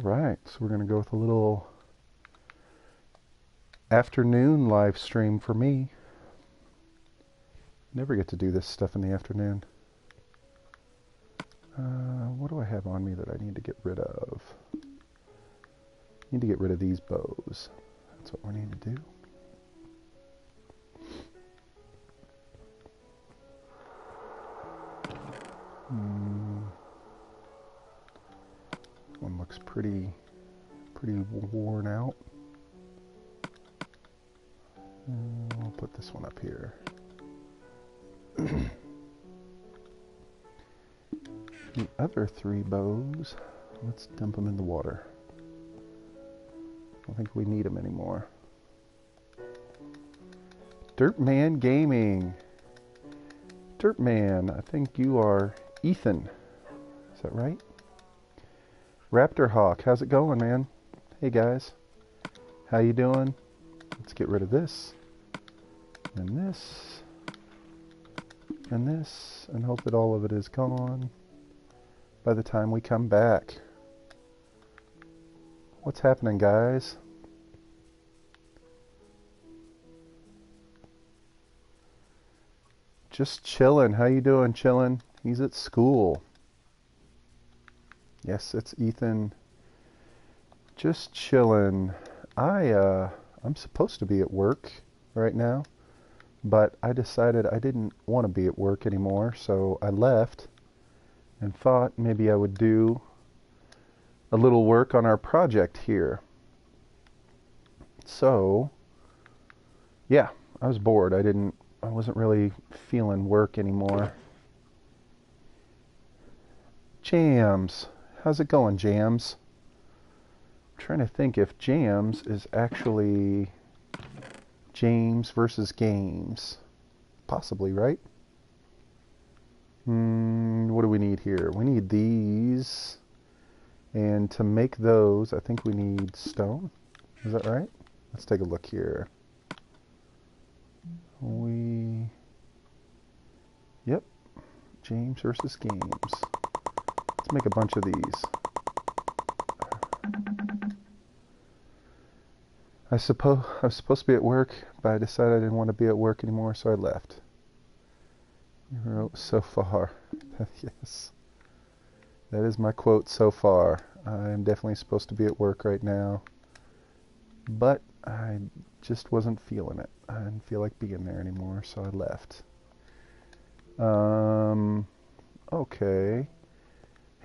Alright, so we're going to go with a little afternoon live stream for me. Never get to do this stuff in the afternoon. What do I have on me that I need to get rid of? Need to get rid of these bows. That's what we need to do. One looks pretty worn out. I'll put this one up here. The other three bows, let's dump them in the water. I don't think we need them anymore. Dirtman Gaming. Dirtman, I think you are Ethan. Is that right? Raptor Hawk, how's it going, man? Hey guys, how you doing? Let's get rid of this, and this, and this, and hope that all of it is gone by the time we come back. What's happening, guys? Just chilling. How you doing, chilling? He's at school. Yes, it's Ethan. Just chilling. I'm supposed to be at work right now, but I decided I didn't want to be at work anymore, so I left and thought maybe I would do a little work on our project here. So, yeah, I was bored. I wasn't really feeling work anymore. Jams. How's it going, Jams? I'm trying to think if Jams is actually James versus Games. Possibly, right? What do we need here? We need these. And to make those, I think we need stone. Is that right? Let's take a look here. Yep. James versus Games. Let's make a bunch of these. I suppose I was supposed to be at work, but I decided I didn't want to be at work anymore, so I left. You wrote so far. Yes. That is my quote so far. I'm definitely supposed to be at work right now, but I just wasn't feeling it. I didn't feel like being there anymore, so I left. Okay.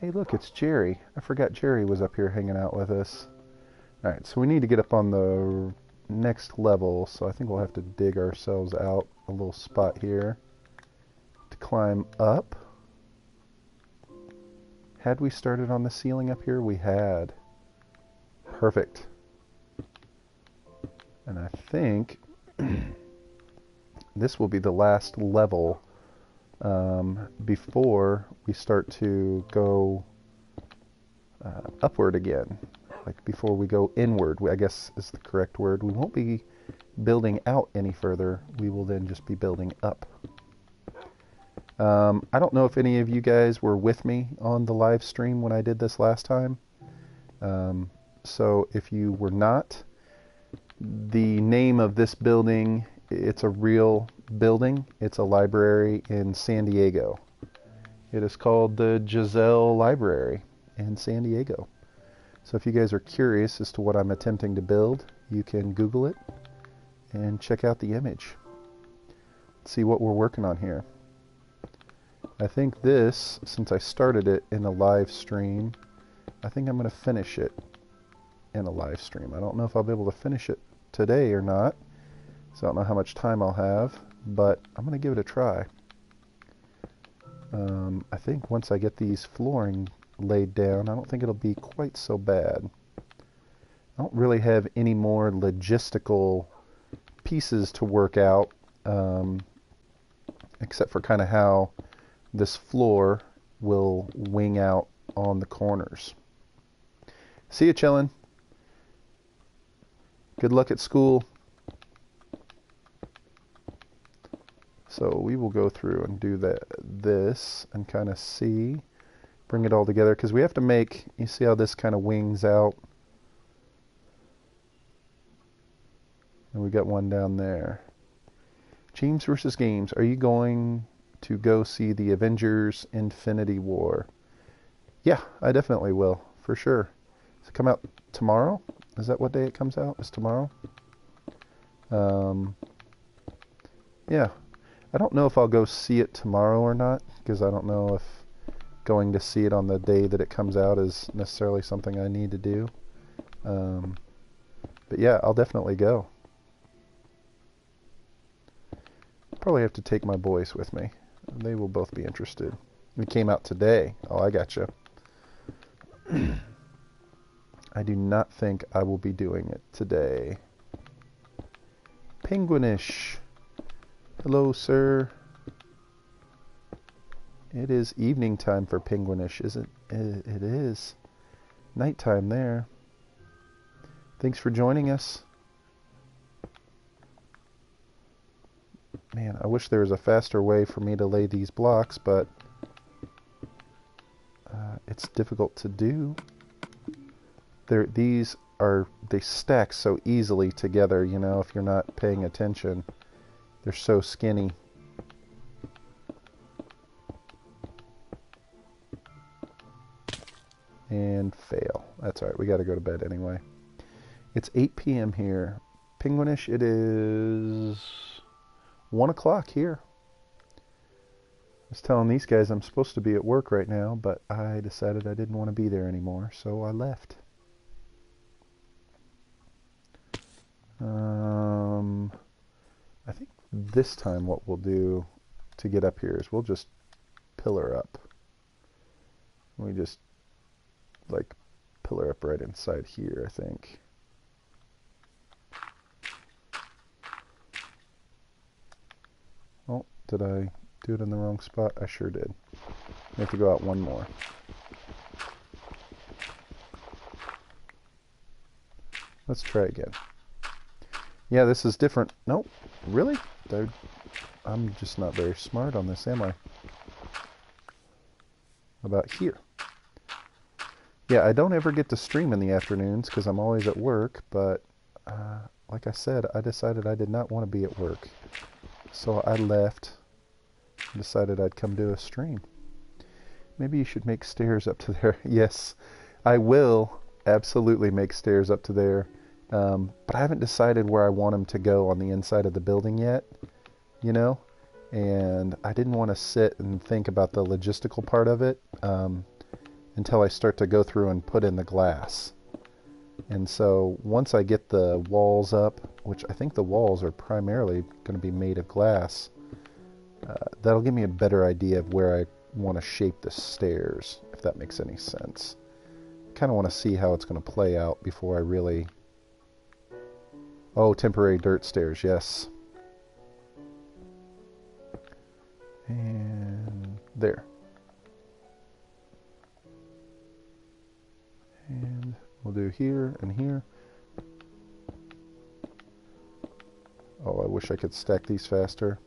Hey, look, it's Jerry. I forgot Jerry was up here hanging out with us. Alright, so we need to get up on the next level, so I think we'll have to dig ourselves out a little spot here to climb up. Had we started on the ceiling up here? We had. Perfect. And I think this will be the last level before we start to go upward again. Like before we go inward, I guess is the correct word. We won't be building out any further. We will then just be building up. I don't know if any of you guys were with me on the live stream when I did this last time. So if you were not, the name of this building, it's a real building. It's a library in San Diego. It is called the Geisel Library in San Diego. So if you guys are curious as to what I'm attempting to build, you can Google it and check out the image. See what we're working on here. I think this, since I started it in a live stream, I think I'm going to finish it in a live stream. I don't know if I'll be able to finish it today or not, so I don't know how much time I'll have, but I'm going to give it a try. I think once I get these flooring laid down, I don't think it'll be quite so bad. I don't really have any more logistical pieces to work out, except for kind of how this floor will wing out on the corners. See you, chillin'. Good luck at school. So we will go through and do this and kind of see bring it all together, because we have to make, you see how this kind of wings out? And we got one down there. James versus Games, are you going to go see the Avengers Infinity War? Yeah, I definitely will, for sure. Does it come out tomorrow? Is that what day it comes out? Is tomorrow? Yeah. I don't know if I'll go see it tomorrow or not, because I don't know if going to see it on the day that it comes out is necessarily something I need to do. But yeah, I'll definitely go. Probably have to take my boys with me. They will both be interested. It came out today. Oh, I gotcha. I do not think I will be doing it today. Penguinish. Hello, sir. It is evening time for Penguinish, isn't it? It is. Nighttime there. Thanks for joining us. Man, I wish there was a faster way for me to lay these blocks, but it's difficult to do. They stack so easily together, you know, if you're not paying attention. They're so skinny. And fail. That's alright, we gotta go to bed anyway. It's 8 p.m. here. Penguinish, it is 1 o'clock here. I was telling these guys I'm supposed to be at work right now, but I decided I didn't want to be there anymore, so I left. I think this time what we'll do to get up here is we'll just pillar up. We just like pillar up right inside here, I think. Oh, did I do it in the wrong spot? I sure did. I have to go out one more. Let's try again. Yeah, this is different. Nope. Really? I'm just not very smart on this, am I? About here. Yeah, I don't ever get to stream in the afternoons because I'm always at work, but like I said, I decided I did not want to be at work. So I left and decided I'd come do a stream. Maybe you should make stairs up to there. Yes, I will absolutely make stairs up to there. But I haven't decided where I want them to go on the inside of the building yet, you know? And I didn't want to sit and think about the logistical part of it until I start to go through and put in the glass. And so once I get the walls up, which I think the walls are primarily going to be made of glass, that'll give me a better idea of where I want to shape the stairs, if that makes any sense. I kind of want to see how it's going to play out before I really... Oh, temporary dirt stairs, yes. And there. And we'll do here and here. Oh, I wish I could stack these faster.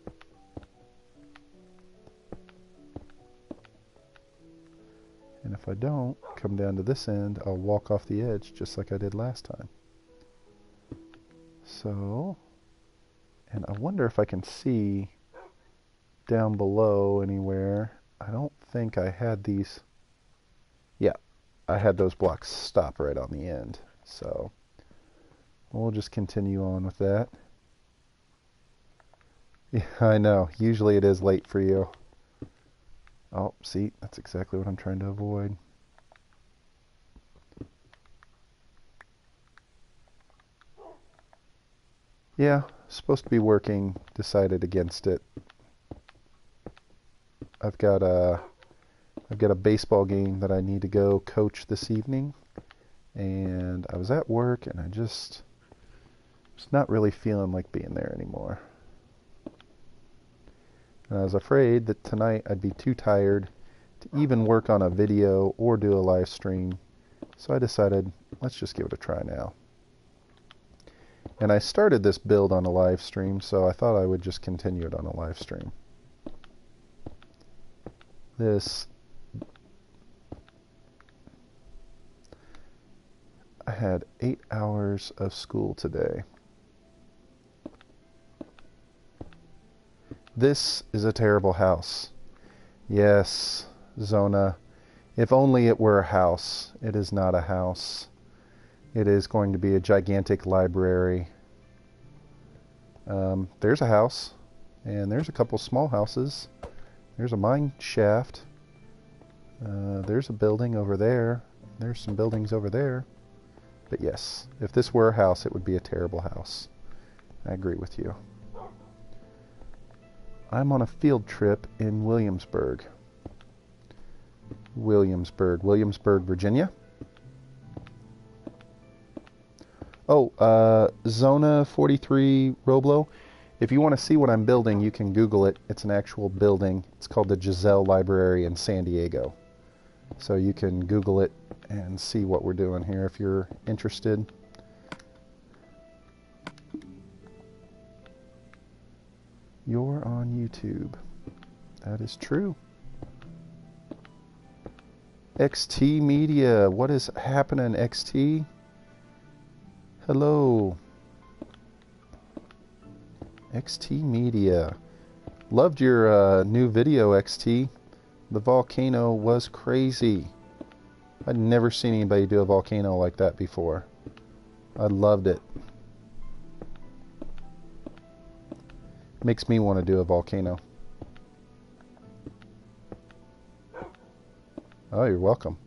And if I don't come down to this end, I'll walk off the edge just like I did last time. So, and I wonder if I can see down below anywhere. I don't think I had these. Yeah, I had those blocks stop right on the end. So, we'll just continue on with that. Yeah, I know. Usually it is late for you. Oh, see, that's exactly what I'm trying to avoid. Yeah, supposed to be working, decided against it. I've got a baseball game that I need to go coach this evening, and I was at work and I just was not really feeling like being there anymore. And I was afraid that tonight I'd be too tired to even work on a video or do a live stream, so I decided let's just give it a try now. And I started this build on a live stream, so I thought I would just continue it on a live stream. This I had 8 hours of school today. This is a terrible house. Yes, Zona. If only it were a house. It is not a house. It is going to be a gigantic library. There's a house, and there's a couple small houses. There's a mine shaft. There's a building over there. There's some buildings over there. But yes, if this were a house, it would be a terrible house. I agree with you. I'm on a field trip in Williamsburg. Williamsburg, Virginia. Oh, Zona 43 Roblo. If you want to see what I'm building, you can Google it. It's an actual building. It's called the Geisel Library in San Diego. So you can Google it and see what we're doing here if you're interested. You're on YouTube. That is true. XT Media. What is happening, XT? Hello. XT Media. Loved your new video, XT. The volcano was crazy. I'd never seen anybody do a volcano like that before. I loved it. Makes me want to do a volcano. Oh, you're welcome.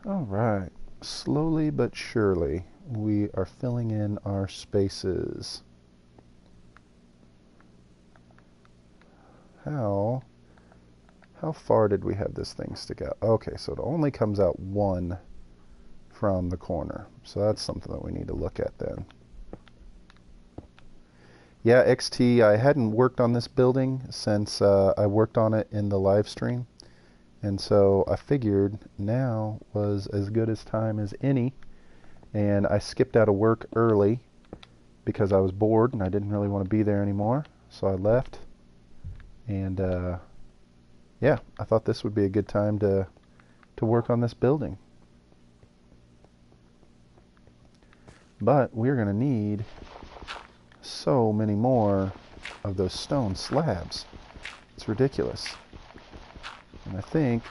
All right. Slowly but surely, we are filling in our spaces. How far did we have this thing stick out? Okay, so it only comes out one from the corner. So that's something that we need to look at then. Yeah, XT, I hadn't worked on this building since I worked on it in the live stream. And so I figured now was as good as time as any. And I skipped out of work early because I was bored and I didn't really want to be there anymore. So I left. And yeah, I thought this would be a good time to work on this building. But we're going to need so many more of those stone slabs. It's ridiculous. And I think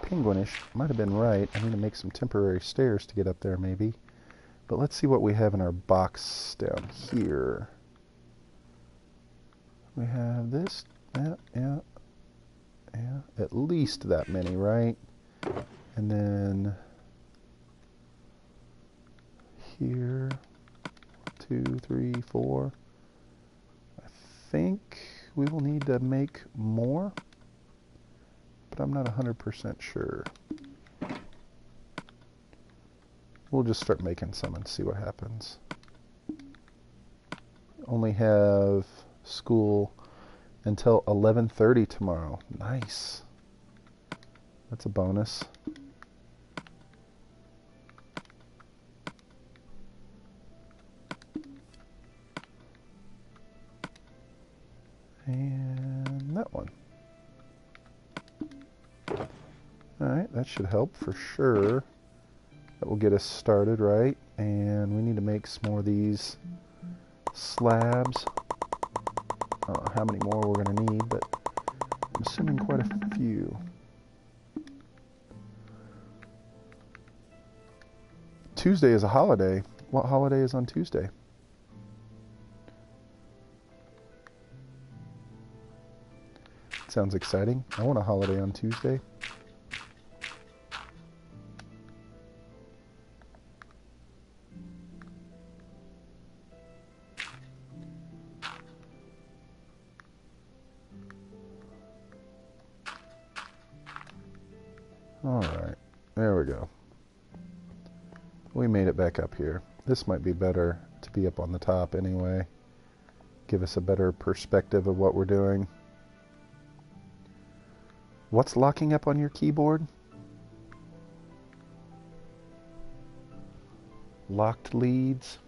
Penguinish might have been right. I need to make some temporary stairs to get up there maybe. But let's see what we have in our box down here. We have this, yeah, at least that many, right? And then here, 2, 3, 4. I think we will need to make more, but I'm not 100% sure. We'll just start making some and see what happens. Only have school until 11:30 tomorrow. Nice. That's a bonus. And that one. Alright, that should help for sure. That will get us started, right? And we need to make some more of these slabs. I don't know how many more we're going to need, but I'm assuming quite a few. Tuesday is a holiday. What holiday is on Tuesday? Sounds exciting. I want a holiday on Tuesday. Alright, there we go. We made it back up here. This might be better to be up on the top anyway. Give us a better perspective of what we're doing. What's locking up on your keyboard? Locked leads.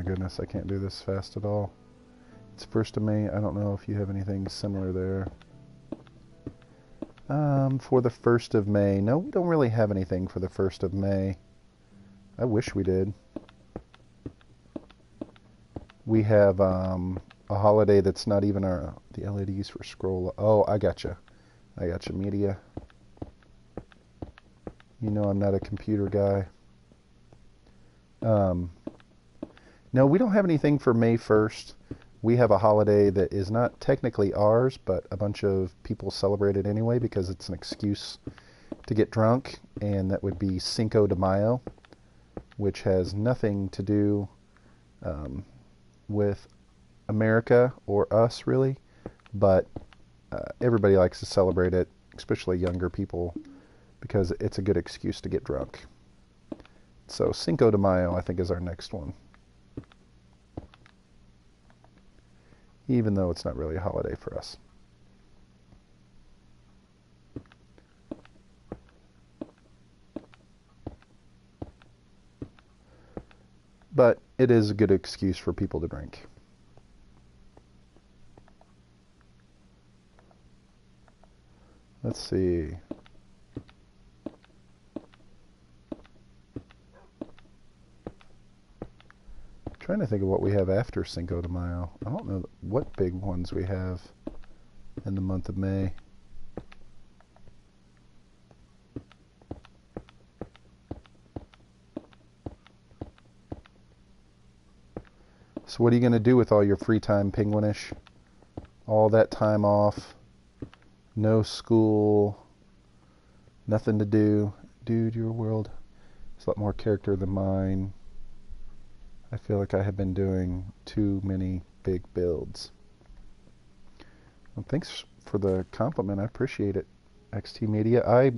goodness, I can't do this fast at all. It's 1st of May. I don't know if you have anything similar there. For the 1st of May. No, we don't really have anything for the 1st of May. I wish we did. We have a holiday that's not even the LEDs for scroll. Oh, I gotcha. I gotcha. Media. You know I'm not a computer guy. No, we don't have anything for May 1st. We have a holiday that is not technically ours, but a bunch of people celebrate it anyway because it's an excuse to get drunk, and that would be Cinco de Mayo, which has nothing to do with America or us, really, but everybody likes to celebrate it, especially younger people, because it's a good excuse to get drunk. So Cinco de Mayo, I think, is our next one. Even though it's not really a holiday for us. But it is a good excuse for people to drink. Let's see. Trying to think of what we have after Cinco de Mayo. I don't know what big ones we have in the month of May. So what are you going to do with all your free time, Penguinish? All that time off, no school, nothing to do. Dude, your world is a lot more character than mine. I feel like I have been doing too many big builds. Well, thanks for the compliment. I appreciate it, XT Media.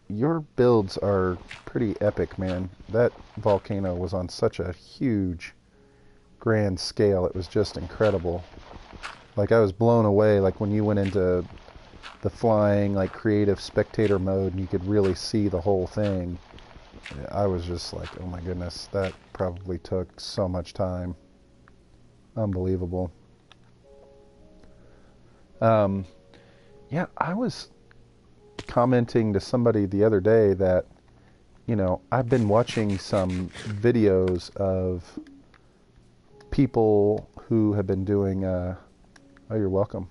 Your builds are pretty epic, man. That volcano was on such a huge, grand scale. It was just incredible. Like, I was blown away, like when you went into the flying, like, creative spectator mode and you could really see the whole thing. I was just like, oh my goodness, that probably took so much time. Unbelievable. Yeah, I was commenting to somebody the other day that, you know, I've been watching some videos of people who have been doing, oh, you're welcome.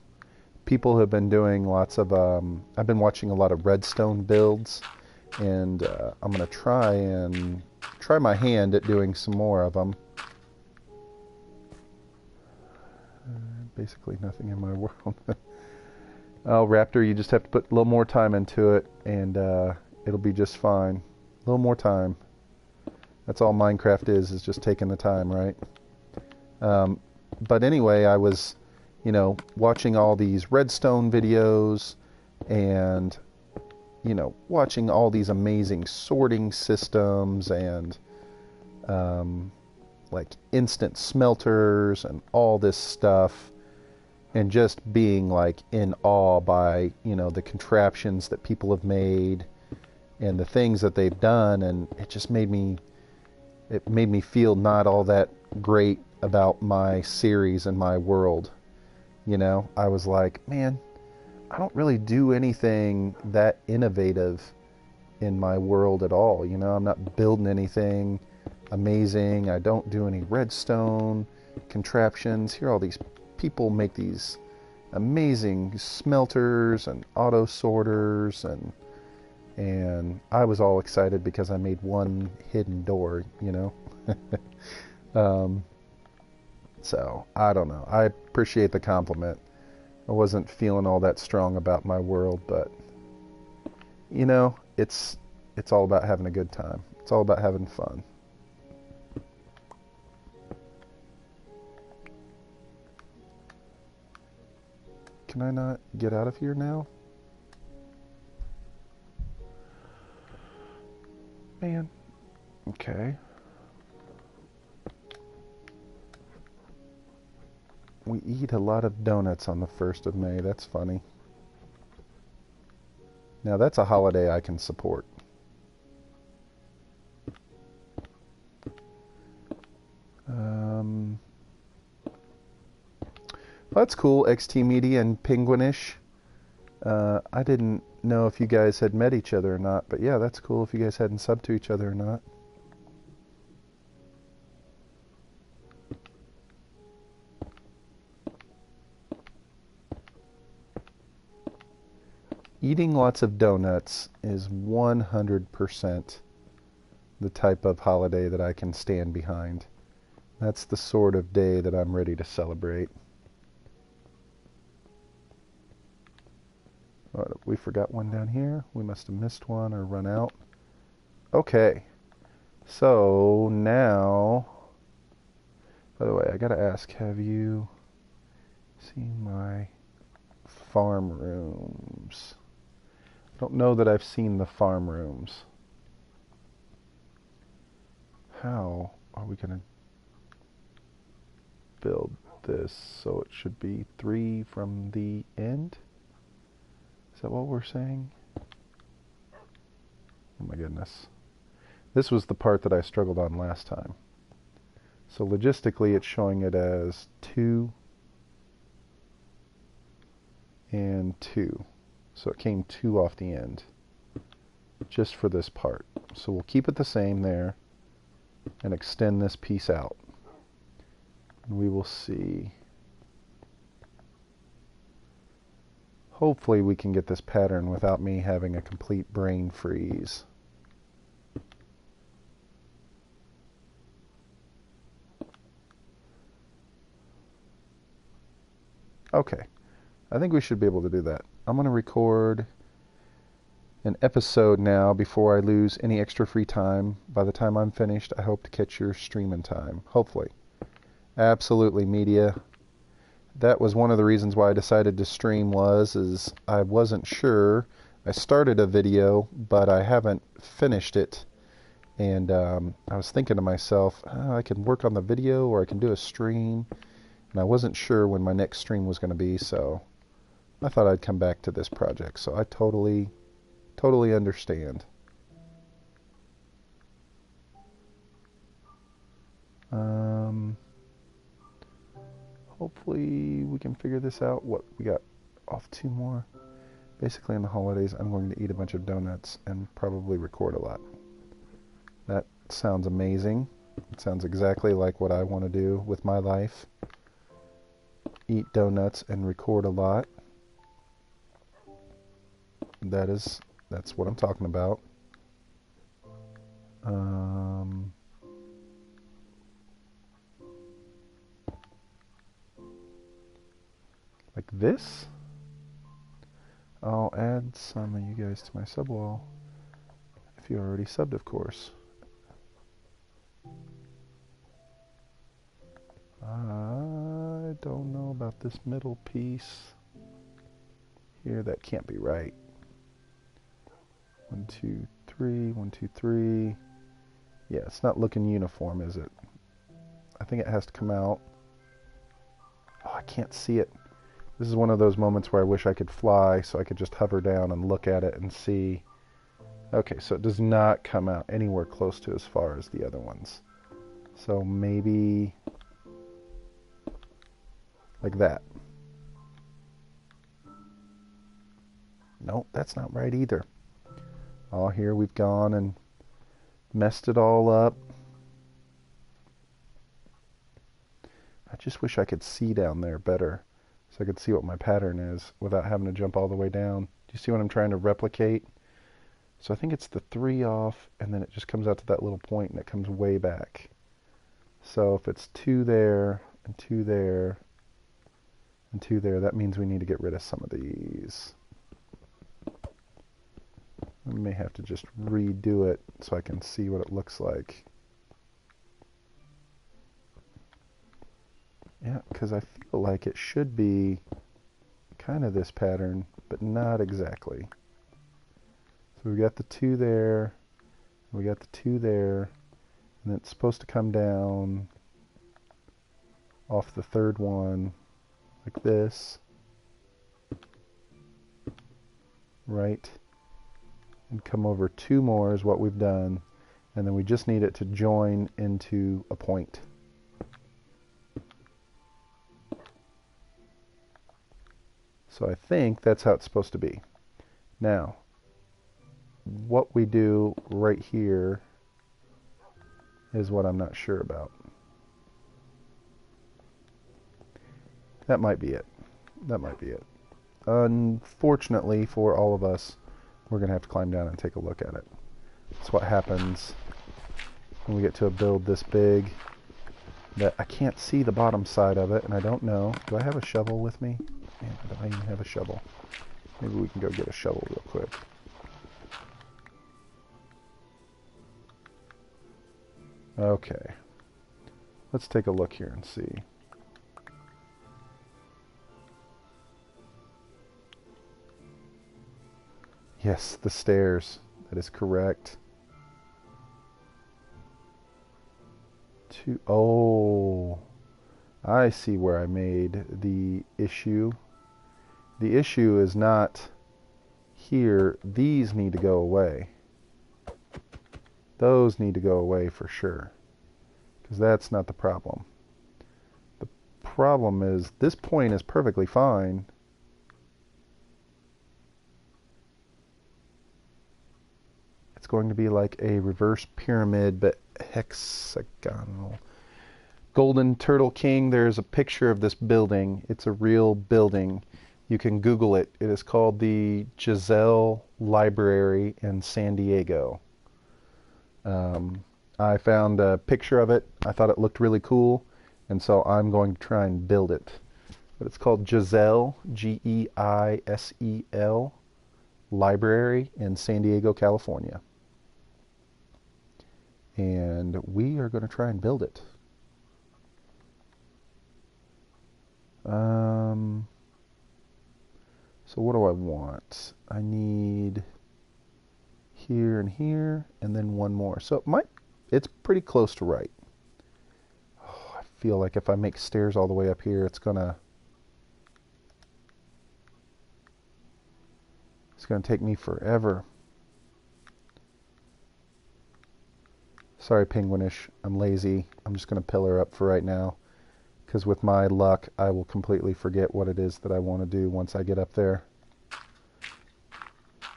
People who have been doing lots of, I've been watching a lot of redstone builds, and I'm going to try my hand at doing some more of them. Basically nothing in my world. Oh, Raptor, you just have to put a little more time into it, and it'll be just fine. A little more time. That's all Minecraft is just taking the time, right? But anyway, I was, you know, watching all these redstone videos and, you know, watching all these amazing sorting systems and, like, instant smelters and all this stuff, and just being, like, in awe by, you know, the contraptions that people have made and the things that they've done, and it just made me feel not all that great about my series and my world. You know, I was like, man, I don't really do anything that innovative in my world at all. You know, I'm not building anything amazing. I don't do any redstone contraptions. Here, all these people make these amazing smelters and auto sorters, and I was all excited because I made one hidden door, you know. So I don't know. I appreciate the compliment. I wasn't feeling all that strong about my world, but you know, it's all about having a good time. It's all about having fun. Can I not get out of here now? Man. Okay. We eat a lot of donuts on the 1st of May. That's funny. Now that's a holiday I can support. That's cool, XT Media and Penguinish. I didn't know if you guys had met each other or not, but yeah, that's cool if you guys hadn't subbed to each other or not. Eating lots of donuts is 100% the type of holiday that I can stand behind. That's the sort of day that I'm ready to celebrate. We forgot one down here. We must have missed one or run out. Okay. So now, by the way, I gotta ask, have you seen my farm rooms? I don't know that I've seen the farm rooms. How are we gonna build this? So it should be 3 from the end? Is that what we're saying? Oh my goodness. This was the part that I struggled on last time. So logistically it's showing it as 2 and 2. So it came 2 off the end just for this part. So we'll keep it the same there and extend this piece out. And we will see. Hopefully we can get this pattern without me having a complete brain freeze. Okay, I think we should be able to do that. I'm going to record an episode now before I lose any extra free time. By the time I'm finished, I hope to catch your stream in time. Hopefully. Absolutely, media. That was one of the reasons why I decided to stream is I wasn't sure. I started a video, but I haven't finished it. And I was thinking to myself, oh, I can work on the video or I can do a stream. And I wasn't sure when my next stream was going to be, so I thought I'd come back to this project. So I totally understand. Hopefully we can figure this out. What we got off 2 more. Basically in the holidays I'm going to eat a bunch of donuts and probably record a lot. That sounds amazing. It sounds exactly like what I want to do with my life. Eat donuts and record a lot. That's what I'm talking about. Like this. I'll add some of you guys to my sub wall. If you already subbed, of course. I don't know about this middle piece here. That can't be right. 1, 2, 3, 1, 2, 3. Yeah, it's not looking uniform, is it? I think it has to come out. Oh, I can't see it. This is one of those moments where I wish I could fly so I could just hover down and look at it and see. Okay, so it does not come out anywhere close to as far as the other ones. So maybe like that. Nope, that's not right either. Oh, here we've gone and messed it all up. I just wish I could see down there better so I could see what my pattern is without having to jump all the way down. Do you see what I'm trying to replicate? So I think it's the 3 off and then it just comes out to that little point and it comes way back. So if it's 2 there and 2 there and 2 there, that means we need to get rid of some of these. I may have to just redo it so I can see what it looks like. Yeah, because I feel like it should be kind of this pattern, but not exactly. So we got the 2 there, we got the 2 there, and it's supposed to come down off the 3rd one like this, right, and come over 2 more is what we've done, and then we just need it to join into a point. So I think that's how it's supposed to be. Now, what we do right here is what I'm not sure about. That might be it. That might be it. Unfortunately for all of us, we're going to have to climb down and take a look at it. That's what happens when we get to a build this big, that I can't see the bottom side of it, and I don't know. Do I have a shovel with me? Man, I don't even have a shovel. Maybe we can go get a shovel real quick. Okay. Let's take a look here and see. Yes, the stairs. That is correct. Oh, I see where I made the issue. The issue is not here. These need to go away. Those need to go away for sure, because that's not the problem. The problem is this point is perfectly fine. It's going to be like a reverse pyramid, but hexagonal. Golden Turtle King, there's a picture of this building. It's a real building. You can Google it. It is called the Geisel Library in San Diego. I found a picture of it. I thought it looked really cool, and so I'm going to try and build it. But it's called Geisel, Geisel Library in San Diego, California. And we are going to try and build it. So what do I want? I need here and here, and then one more. So it's pretty close to right. Oh, I feel like if I make stairs all the way up here, it's gonna take me forever. Sorry, Penguinish. I'm lazy. I'm just gonna pillar up for right now, because with my luck, I will completely forget what it is that I want to do once I get up there.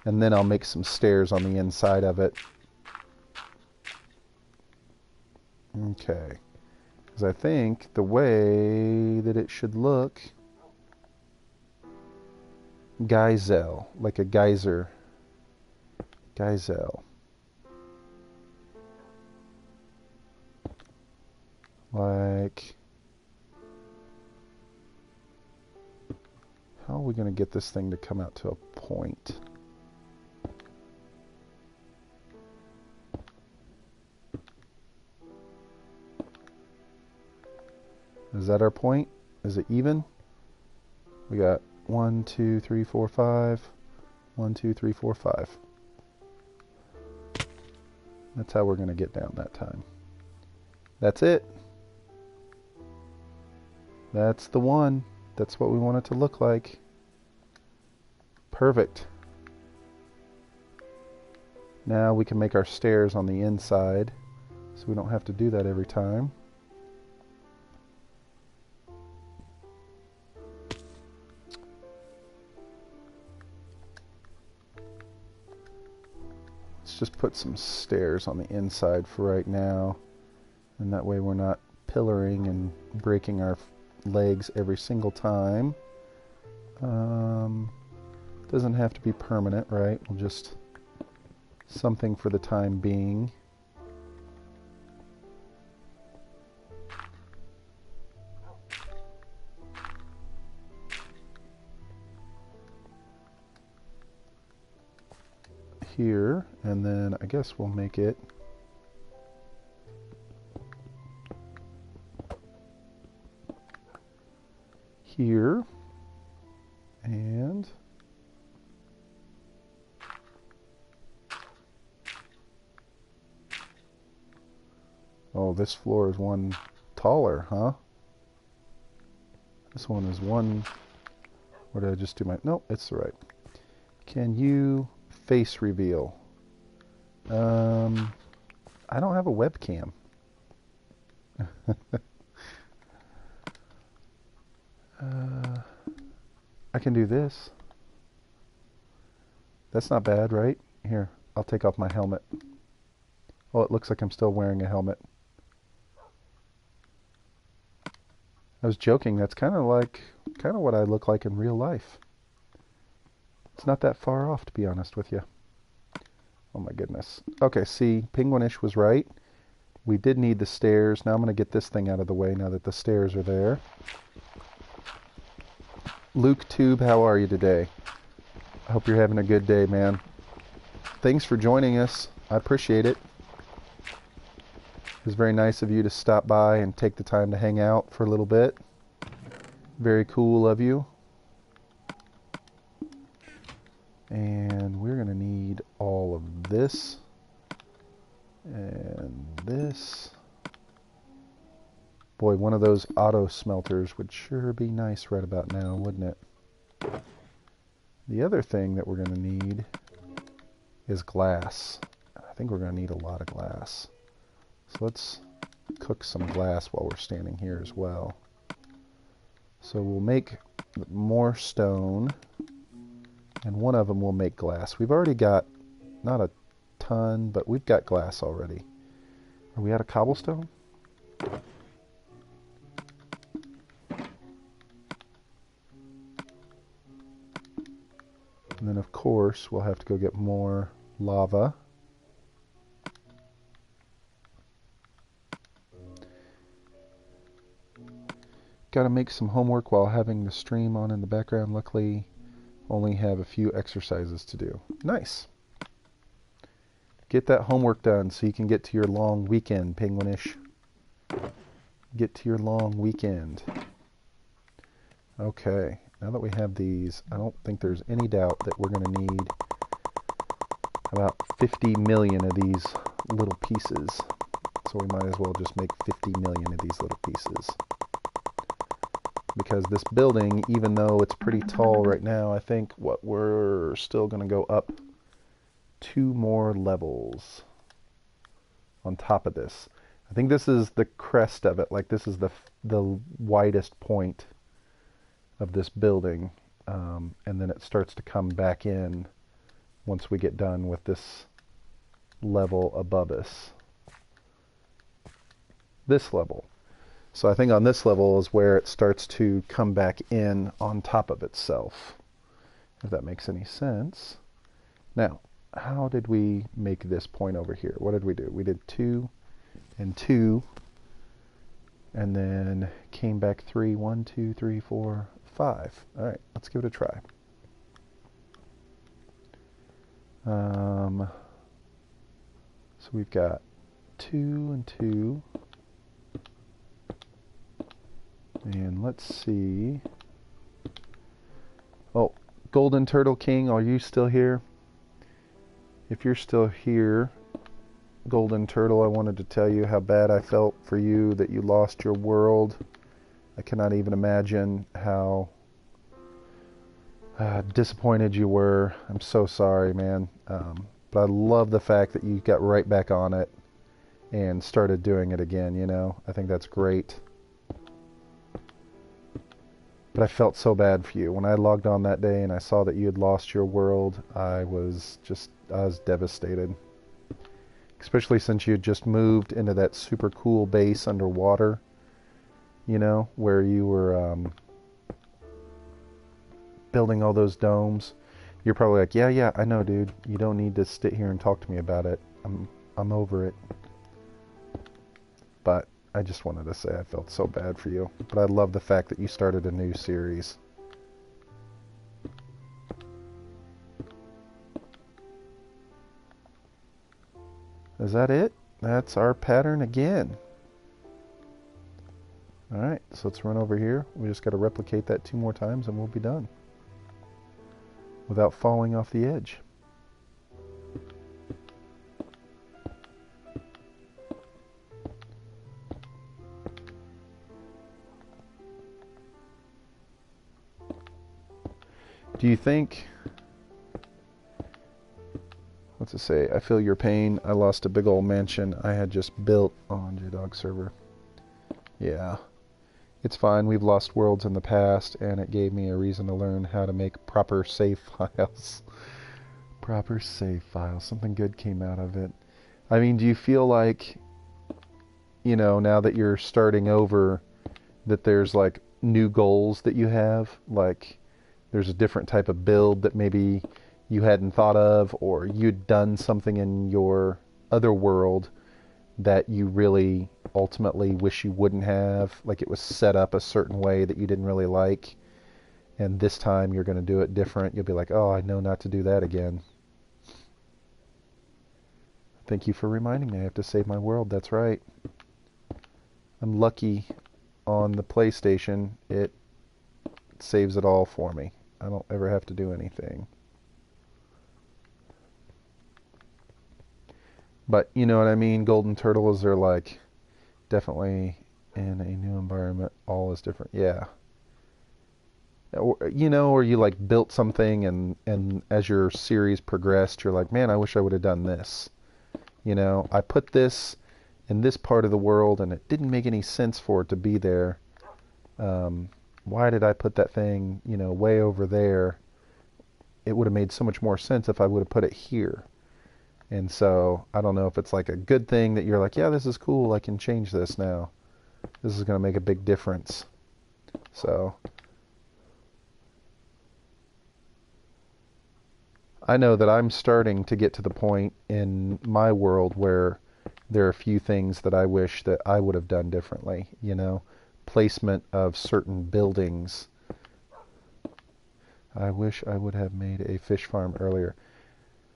And then I'll make some stairs on the inside of it. Okay. Because I think the way that it should look, Geisel, like a geyser. Geisel. Like, how are we going to get this thing to come out to a point? Is that our point? Is it even? We got 1, 2, 3, 4, 5. 1, 2, 3, 4, 5. That's how we're going to get down that time. That's it. That's the one. That's what we want it to look like. Perfect. Now we can make our stairs on the inside, so we don't have to do that every time. Let's just put some stairs on the inside for right now, and that way we're not pillaring and breaking our legs every single time. Doesn't have to be permanent, right? We'll just something for the time being. Here, and then I guess we'll make it here, and oh, this floor is one taller, huh? This one is one. What did I just do? Nope, it's the right. Can you face reveal? I don't have a webcam. I can do this. That's not bad, right? Here, I'll take off my helmet. Oh, it looks like I'm still wearing a helmet. I was joking. That's kind of what I look like in real life. It's not that far off, to be honest with you. Oh my goodness. Okay, see, Penguinish was right. We did need the stairs. Now I'm going to get this thing out of the way now that the stairs are there. Luke Tube, how are you today? I hope you're having a good day, man. Thanks for joining us. I appreciate it. It was very nice of you to stop by and take the time to hang out for a little bit. Very cool of you. And we're going to need all of this. And this. Boy, one of those auto smelters would sure be nice right about now, wouldn't it? The other thing that we're going to need is glass. I think we're going to need a lot of glass. So let's cook some glass while we're standing here as well. So we'll make more stone, and one of them will make glass. We've already got, not a ton, but we've got glass already. Are we out of cobblestone? And then, of course, we'll have to go get more lava. Got to make some homework while having the stream on in the background. Luckily, only have a few exercises to do. Nice. Get that homework done so you can get to your long weekend, Penguinish. Get to your long weekend. Okay. Now that we have these, I don't think there's any doubt that we're going to need about 50 million of these little pieces. So we might as well just make 50 million of these little pieces. Because this building, even though it's pretty tall right now, I think we're still going to go up 2 more levels on top of this. I think this is the crest of it. Like this is the widest point of this building, and then it starts to come back in once we get done with this level above us. This level. So I think on this level is where it starts to come back in on top of itself, if that makes any sense. Now, how did we make this point over here? What did we do? We did 2 and 2, and then came back 3, 1, 2, 3, 4, 5. All right, let's give it a try. So we've got 2 and 2. And let's see. Oh, Golden Turtle King, are you still here? If you're still here, Golden Turtle, I wanted to tell you how bad I felt for you that you lost your world. I cannot even imagine how disappointed you were. I'm so sorry, man. But I love the fact that you got right back on it and started doing it again, you know? I think that's great. But I felt so bad for you. When I logged on that day and I saw that you had lost your world, I was devastated. Especially since you had just moved into that super cool base underwater, you know, where you were building all those domes. You're probably like, yeah, I know, dude. You don't need to sit here and talk to me about it. I'm over it. But I just wanted to say I felt so bad for you. But I love the fact that you started a new series. Is that it? That's our pattern again. Alright, so let's run over here. We just got to replicate that 2 more times and we'll be done. Without falling off the edge. Do you think... What's it say? I feel your pain. I lost a big old mansion I had just built on JDog server. Yeah. It's fine. We've lost worlds in the past, and it gave me a reason to learn how to make proper save files. Proper save files. Something good came out of it. I mean, do you feel like, now that you're starting over, that there's like new goals that you have? Like, there's a different type of build that maybe you hadn't thought of, or you'd done something in your other world that you really ultimately wish you wouldn't have, like it was set up a certain way that you didn't really like, and this time you're going to do it different. You'll be like, oh, I know not to do that again. Thank you for reminding me. I have to save my world. That's right. I'm lucky on the PlayStation. It saves it all for me. I don't ever have to do anything. But you know what I mean? Golden turtles are like definitely in a new environment. All is different. Yeah. Or you like built something, and as your series progressed, you're like, man, I wish I would have done this. I put this in this part of the world, and it didn't make any sense for it to be there. Why did I put that thing, way over there? It would have made so much more sense if I would have put it here. And so I don't know if it's like a good thing that you're like, yeah, this is cool. I can change this now. This is going to make a big difference. So I know that I'm starting to get to the point in my world where there are a few things that I wish that I would have done differently. Placement of certain buildings. I wish I would have made a fish farm earlier.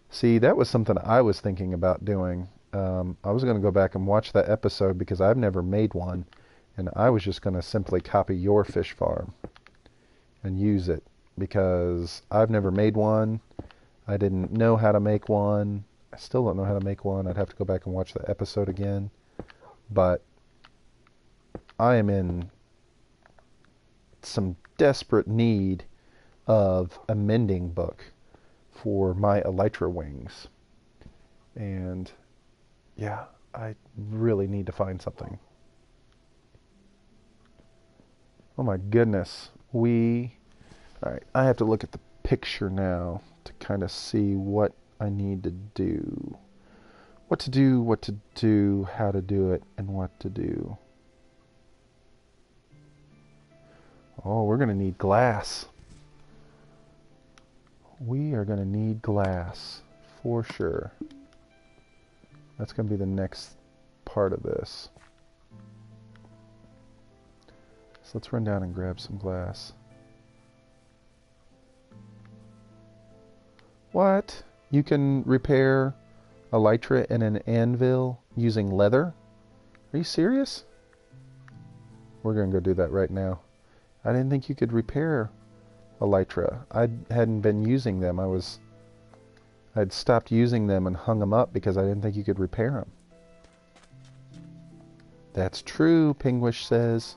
See, that was something I was thinking about doing. I was going to go back and watch that episode because I've never made one, and I was just going to simply copy your fish farm and use it because I've never made one. I didn't know how to make one. I still don't know how to make one. I'd have to go back and watch the episode again. But I am in some desperate need of a mending book for my elytra wings. And yeah, I really need to find something. Oh my goodness. Alright, I have to look at the picture now to kind of see what I need to do. What to do, how to do it, and what to do. Oh, we're going to need glass. We are going to need glass for sure. That's going to be the next part of this. So let's run down and grab some glass. What? You can repair elytra and an anvil using leather? Are you serious? We're going to go do that right now. I didn't think you could repair elytra. I hadn't been using them. I'd stopped using them and hung them up because I didn't think you could repair them. That's true, Penguish says.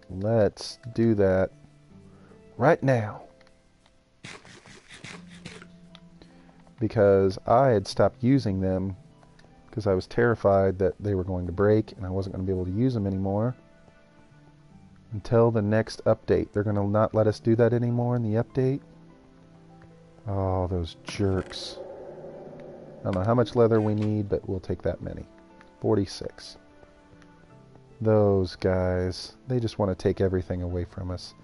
Let's do that right now. Because I had stopped using them because I was terrified that they were going to break and I wasn't going to be able to use them anymore until the next update. They're going to not let us do that anymore in the update. Oh, those jerks. I don't know how much leather we need, but we'll take that many. 46. Those guys, they just want to take everything away from us.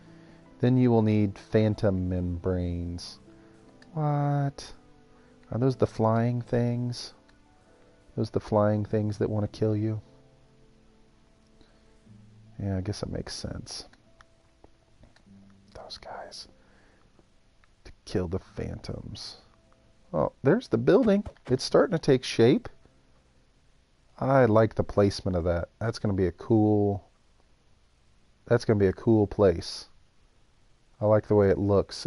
Then you will need phantom membranes. What? Are those the flying things? Those the flying things that want to kill you? Yeah, I guess that makes sense. Those guys. To kill the phantoms. Oh, there's the building. It's starting to take shape. I like the placement of that. That's going to be a cool place. I like the way it looks.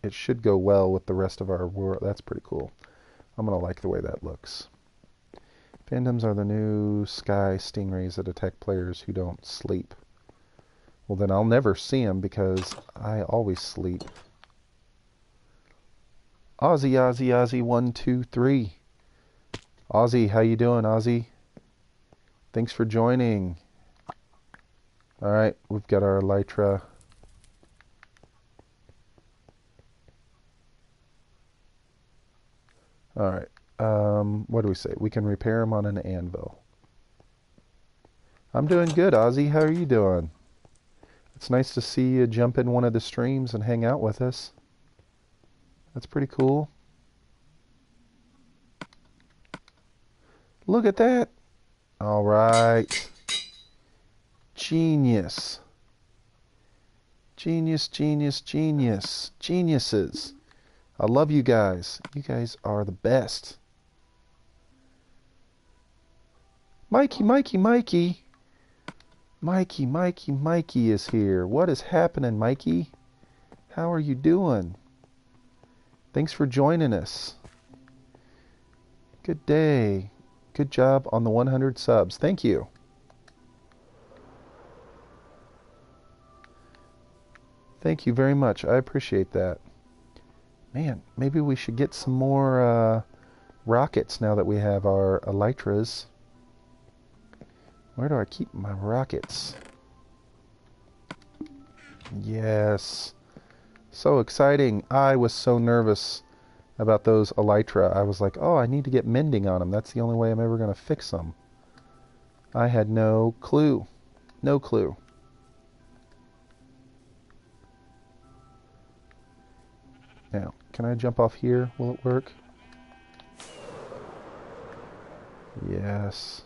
It should go well with the rest of our world. That's pretty cool. I'm going to like the way that looks. Phantoms are the new sky stingrays that attack players who don't sleep. Well, then I'll never see them because I always sleep. Ozzy, Ozzy, Ozzy, 1, 2, 3. Ozzy, how you doing, Ozzy? Thanks for joining. Alright, we've got our elytra. Alright, what do we say? We can repair them on an anvil. I'm doing good, Ozzy. How are you doing? It's nice to see you jump in one of the streams and hang out with us. That's pretty cool. Look at that. Alright. Genius. Genius, genius, genius. Geniuses. I love you guys. You guys are the best. Mikey, Mikey, Mikey. Mikey, Mikey, Mikey is here. What is happening, Mikey? How are you doing? Thanks for joining us. Good day. Good job on the 100 subs. Thank you. Thank you very much. I appreciate that. Man, maybe we should get some more rockets now that we have our elytras. Where do I keep my rockets? Yes. So exciting. I was so nervous about those elytra. I was like, oh, I need to get mending on them. That's the only way I'm ever going to fix them. I had no clue. No clue. Now, can I jump off here? Will it work? Yes.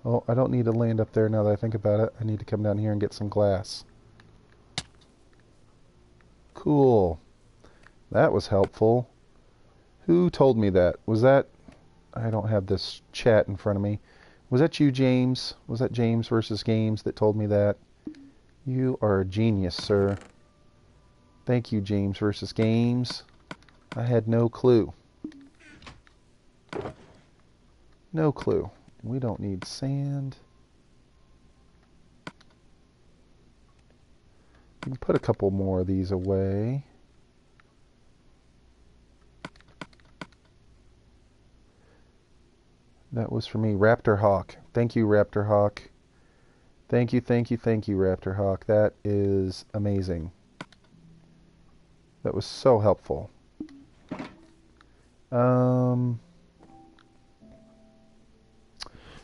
Oh, I don't need to land up there now that I think about it. I need to come down here and get some glass. Cool. That was helpful. Who told me that? Was that... I don't have this chat in front of me. Was that you, James? Was that James versus Games that told me that? You are a genius, sir. Thank you, James versus Games. I had no clue. No clue. We don't need sand. We can put a couple more of these away. That was for me. Raptor Hawk. Thank you, Raptor Hawk. Thank you, thank you, thank you, Raptor Hawk. That is amazing. That was so helpful.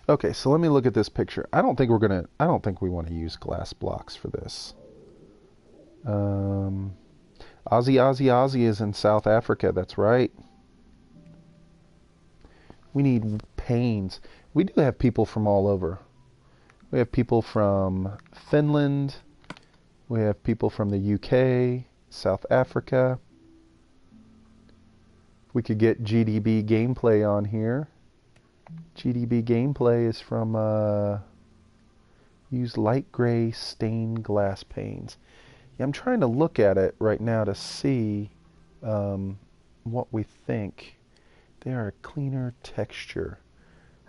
Okay, so let me look at this picture. I don't think we want to use glass blocks for this. Ozzy is in South Africa. That's right. We need panes. We do have people from all over. We have people from Finland. We have people from the UK, South Africa. We could get GDB gameplay on here. GDB gameplay is from use light gray stained glass panes. Yeah, I'm trying to look at it right now to see what we think. They are a cleaner texture.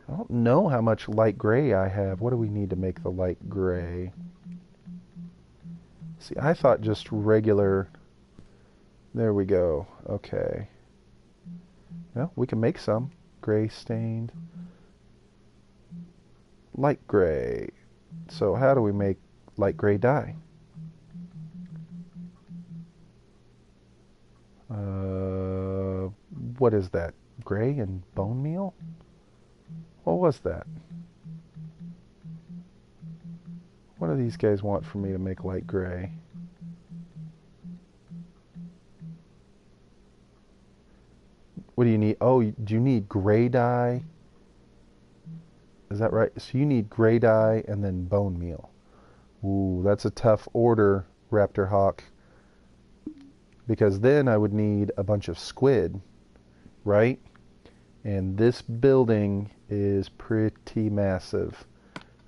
I don't know how much light gray I have. What do we need to make the light gray? See, I thought just regular. There we go. Okay. Well, we can make some. Gray stained. Light gray. So how do we make light gray dye? What is that? Gray and bone meal? What was that? What do these guys want from me to make light gray? What do you need? Oh, do you need gray dye? Is that right? So you need gray dye and then bone meal. Ooh, that's a tough order, Raptor Hawk. Because then I would need a bunch of squid, right? And this building is pretty massive.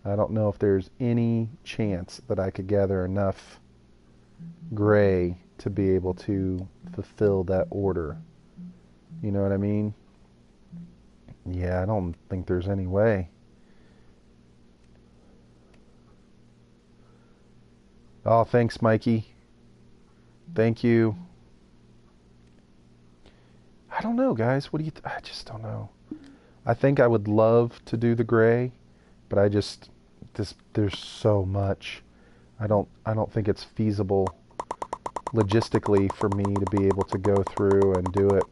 I don't know if there's any chance that I could gather enough gray to be able to fulfill that order. You know what I mean? Yeah, I don't think there's any way. Oh, thanks, Mikey. Thank you. I don't know, guys. What do you... I just don't know. I think I would love to do the gray, but I just... there's so much. I don't think it's feasible logistically for me to be able to go through and do it.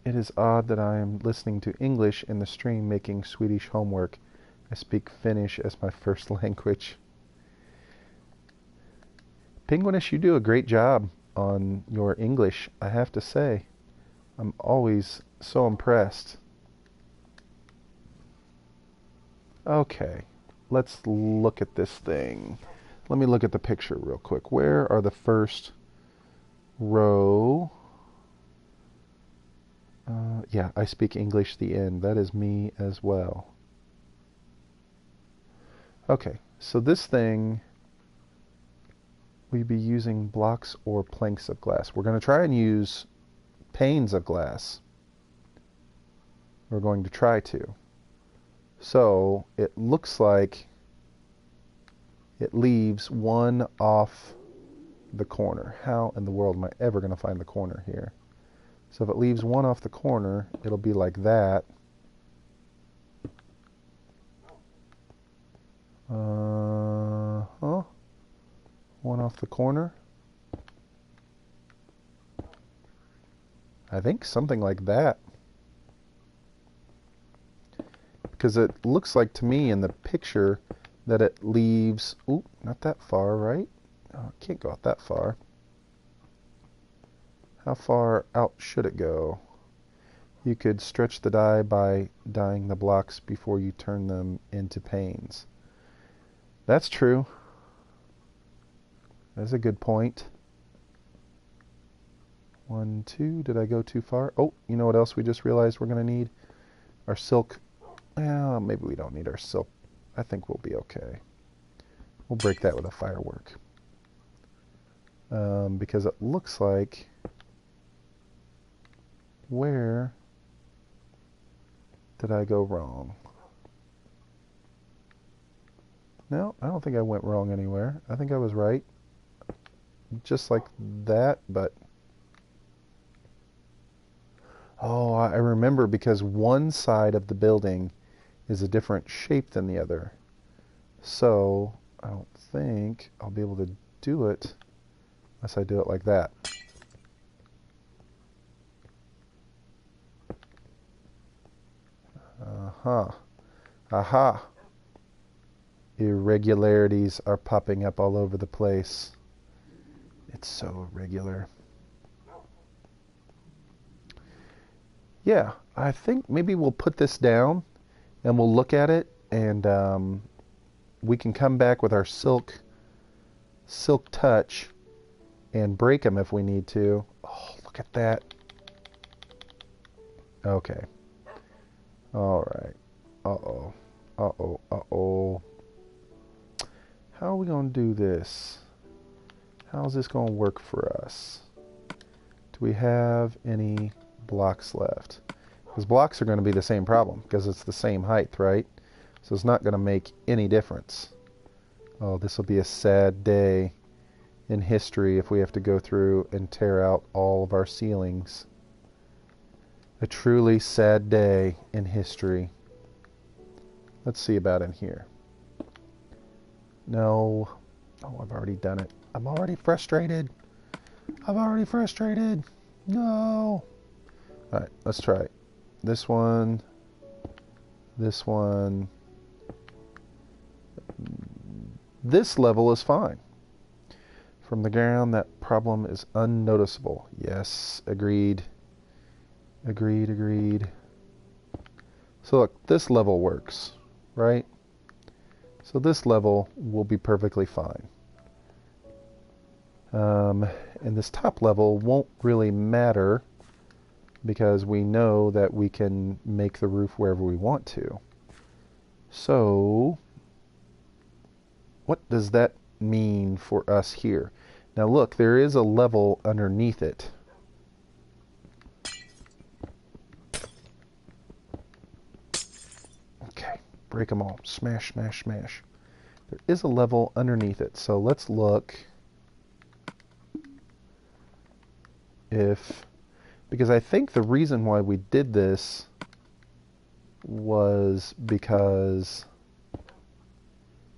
It is odd that I am listening to English in the stream making Swedish homework. I speak Finnish as my first language. Penguinish, you do a great job on your English, I have to say. I'm always so impressed. Okay, let's look at this thing. Let me look at the picture real quick. Where are the first row? Yeah, I speak English, the end. That is me as well. Okay, so this thing, we'd be using blocks or planks of glass. We're going to try and use panes of glass. We're going to try to. So it looks like it leaves one off the corner. How in the world am I ever going to find the corner here? So if it leaves one off the corner, it'll be like that. One off the corner. I think something like that. Because it looks like to me in the picture that it leaves... Ooh, not that far, right? Oh, it can't go out that far. How far out should it go? You could stretch the die by dyeing the blocks before you turn them into panes. That's true. That's a good point. 1, 2. Did I go too far? Oh, you know what else we just realized we're going to need? Our silk. Well, maybe we don't need our silk. I think we'll be okay. We'll break that with a firework. Because it looks like... Where did I go wrong? No, I don't think I went wrong anywhere. I think I was right. Just like that, but... Oh, I remember, because one side of the building is a different shape than the other. So, I don't think I'll be able to do it unless I do it like that. Aha. Irregularities are popping up all over the place. It's so irregular. Yeah, I think maybe we'll put this down and we'll look at it, and we can come back with our silk touch and break them if we need to. Oh, look at that. Okay. All right. Uh-oh. Uh-oh. Uh-oh. How are we going to do this? How's this going to work for us? Do we have any blocks left? Because blocks are going to be the same problem, because it's the same height, right? So it's not going to make any difference. Oh, this will be a sad day in history if we have to go through and tear out all of our ceilings. A truly sad day in history. Let's see about in here. No. Oh, I've already done it. I'm already frustrated. I'm already frustrated. No. Alright, let's try it. This one. This one. This level is fine. From the ground, that problem is unnoticeable. Yes, agreed. Agreed, agreed. So look, this level works, right? So this level will be perfectly fine. And this top level won't really matter because we know that we can make the roof wherever we want to. So, what does that mean for us here? Now look, there is a level underneath it. Okay, break them all. Smash, smash, smash. There is a level underneath it, so let's look if, because I think the reason why we did this was because,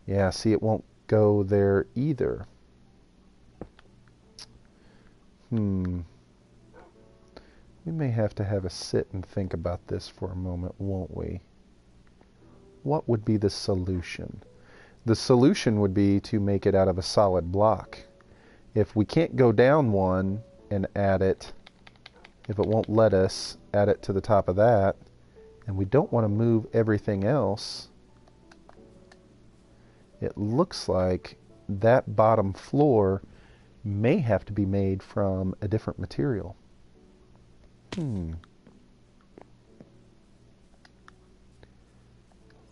yeah, see, it won't go there either. We may have to have a sit and think about this for a moment, won't we? What would be the solution? The solution would be to make it out of a solid block. If we can't go down one and add it, if it won't let us add it to the top of that, and we don't want to move everything else, it looks like that bottom floor may have to be made from a different material.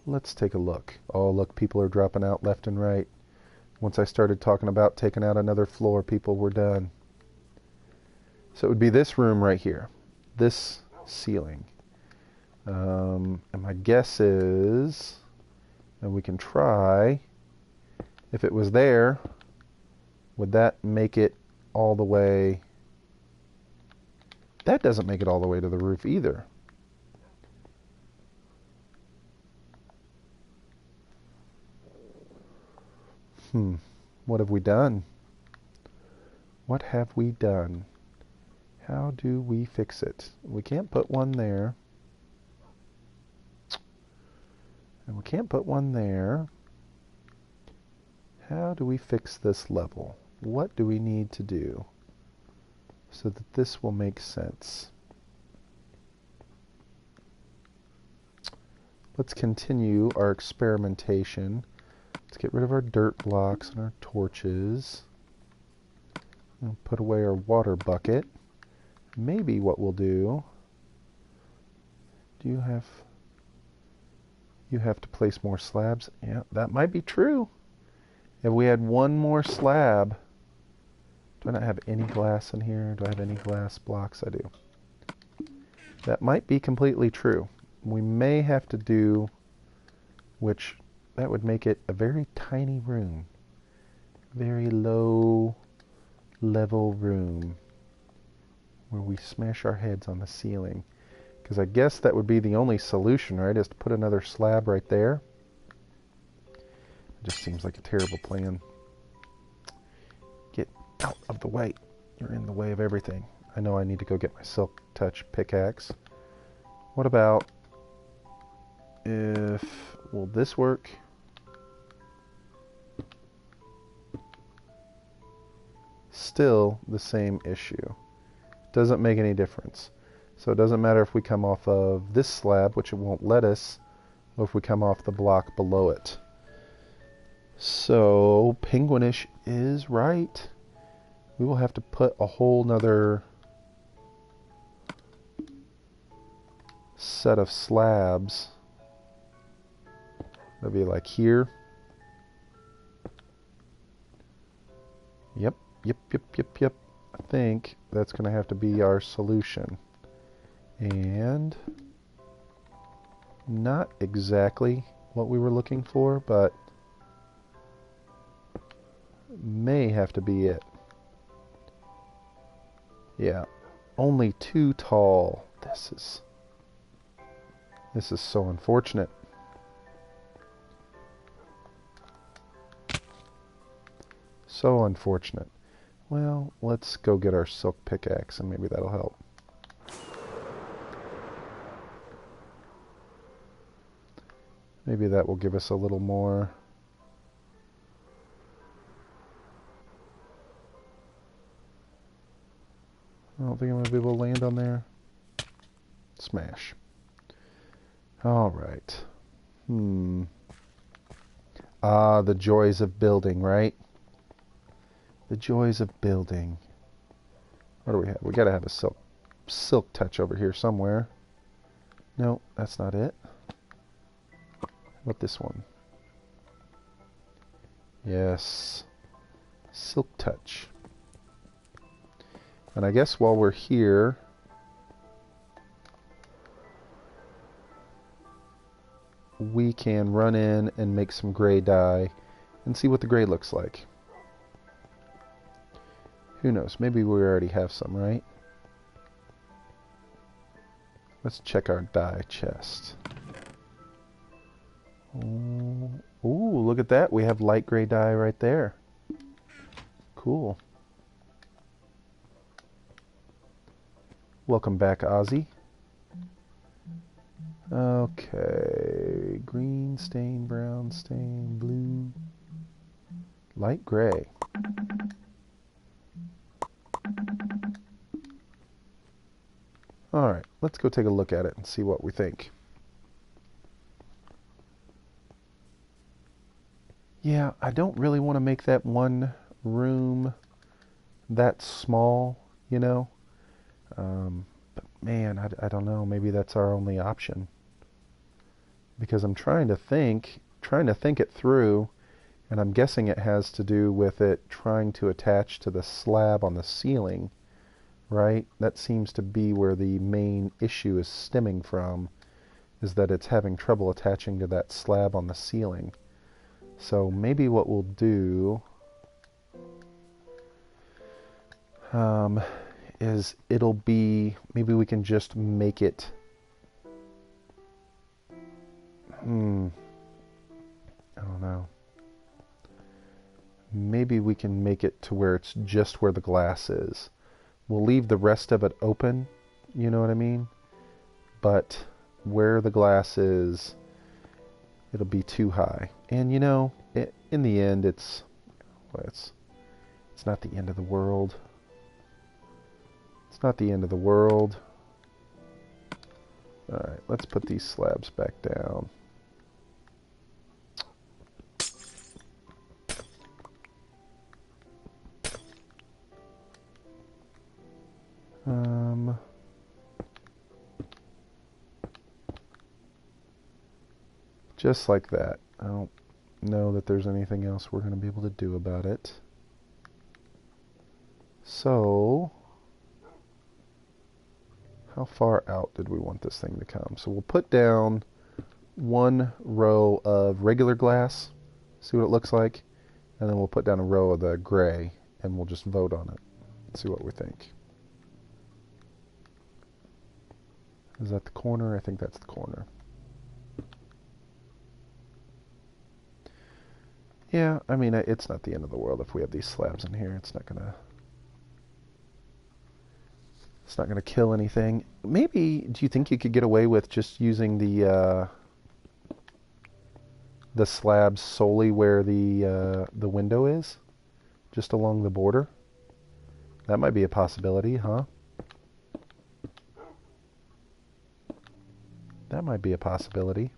Let's take a look. Oh, look, people are dropping out left and right. Once I started talking about taking out another floor, people were done. So it would be this room right here, this ceiling. And my guess is, and we can try, if it was there, would that make it all the way? That doesn't make it all the way to the roof either. What have we done? What have we done? How do we fix it? We can't put one there. And we can't put one there. How do we fix this level? What do we need to do so that this will make sense? Let's continue our experimentation. Let's get rid of our dirt blocks and our torches. And put away our water bucket. Maybe what we'll do... You have to place more slabs. Yeah, that might be true. If we had one more slab... Do I not have any glass in here? Do I have any glass blocks? I do. That might be completely true. We may have to do... Which... That would make it a very tiny room. Very low level room. Where we smash our heads on the ceiling. Because I guess that would be the only solution, right? Is to put another slab right there. It just seems like a terrible plan. Get out of the way. You're in the way of everything. I know I need to go get my Silk Touch pickaxe. What about if... Will this work? Still the same issue. Doesn't make any difference. So it doesn't matter if we come off of this slab, which it won't let us, or if we come off the block below it. So Penguinish is right. We will have to put a whole nother set of slabs. That'll be like here. Yep. I think that's going to have to be our solution. And not exactly what we were looking for, but may have to be it. Yeah, only too tall. This is so unfortunate. So unfortunate. Well, let's go get our silk pickaxe and maybe that'll help. Maybe that will give us a little more. I don't think I'm going to be able to land on there. Smash. Alright. Ah, the joys of building, right? The joys of building. What do we have? We gotta have a silk touch over here somewhere. No, that's not it. What this one? Yes. Silk touch. And I guess while we're here, we can run in and make some gray dye and see what the gray looks like. Who knows? Maybe we already have some, right? Let's check our die chest. Ooh, look at that. We have light gray dye right there. Cool. Welcome back, Ozzy. Okay. Green stain, brown stain, blue. Light gray. Alright, let's go take a look at it and see what we think. Yeah, I don't really want to make that one room that small, you know. But man, I don't know. Maybe that's our only option. Because I'm trying to think it through, and I'm guessing it has to do with it trying to attach to the slab on the ceiling, right? That seems to be where the main issue is stemming from, is that it's having trouble attaching to that slab on the ceiling. So maybe what we'll do is it'll be, maybe we can just make it, I don't know. Maybe we can make it to where it's just where the glass is. We'll leave the rest of it open, you know what I mean? But where the glass is, it'll be too high. And you know, in the end, it's not the end of the world. It's not the end of the world. Alright, let's put these slabs back down. Just like that. I don't know that there's anything else we're going to be able to do about it. So, how far out did we want this thing to come? So we'll put down one row of regular glass, see what it looks like, and then we'll put down a row of the gray, and we'll just vote on it, see what we think. Is that the corner? I think that's the corner. Yeah, I mean, it's not the end of the world if we have these slabs in here. It's not gonna kill anything. Maybe, do you think you could get away with just using the slabs solely where the window is, just along the border? That might be a possibility, huh? That might be a possibility.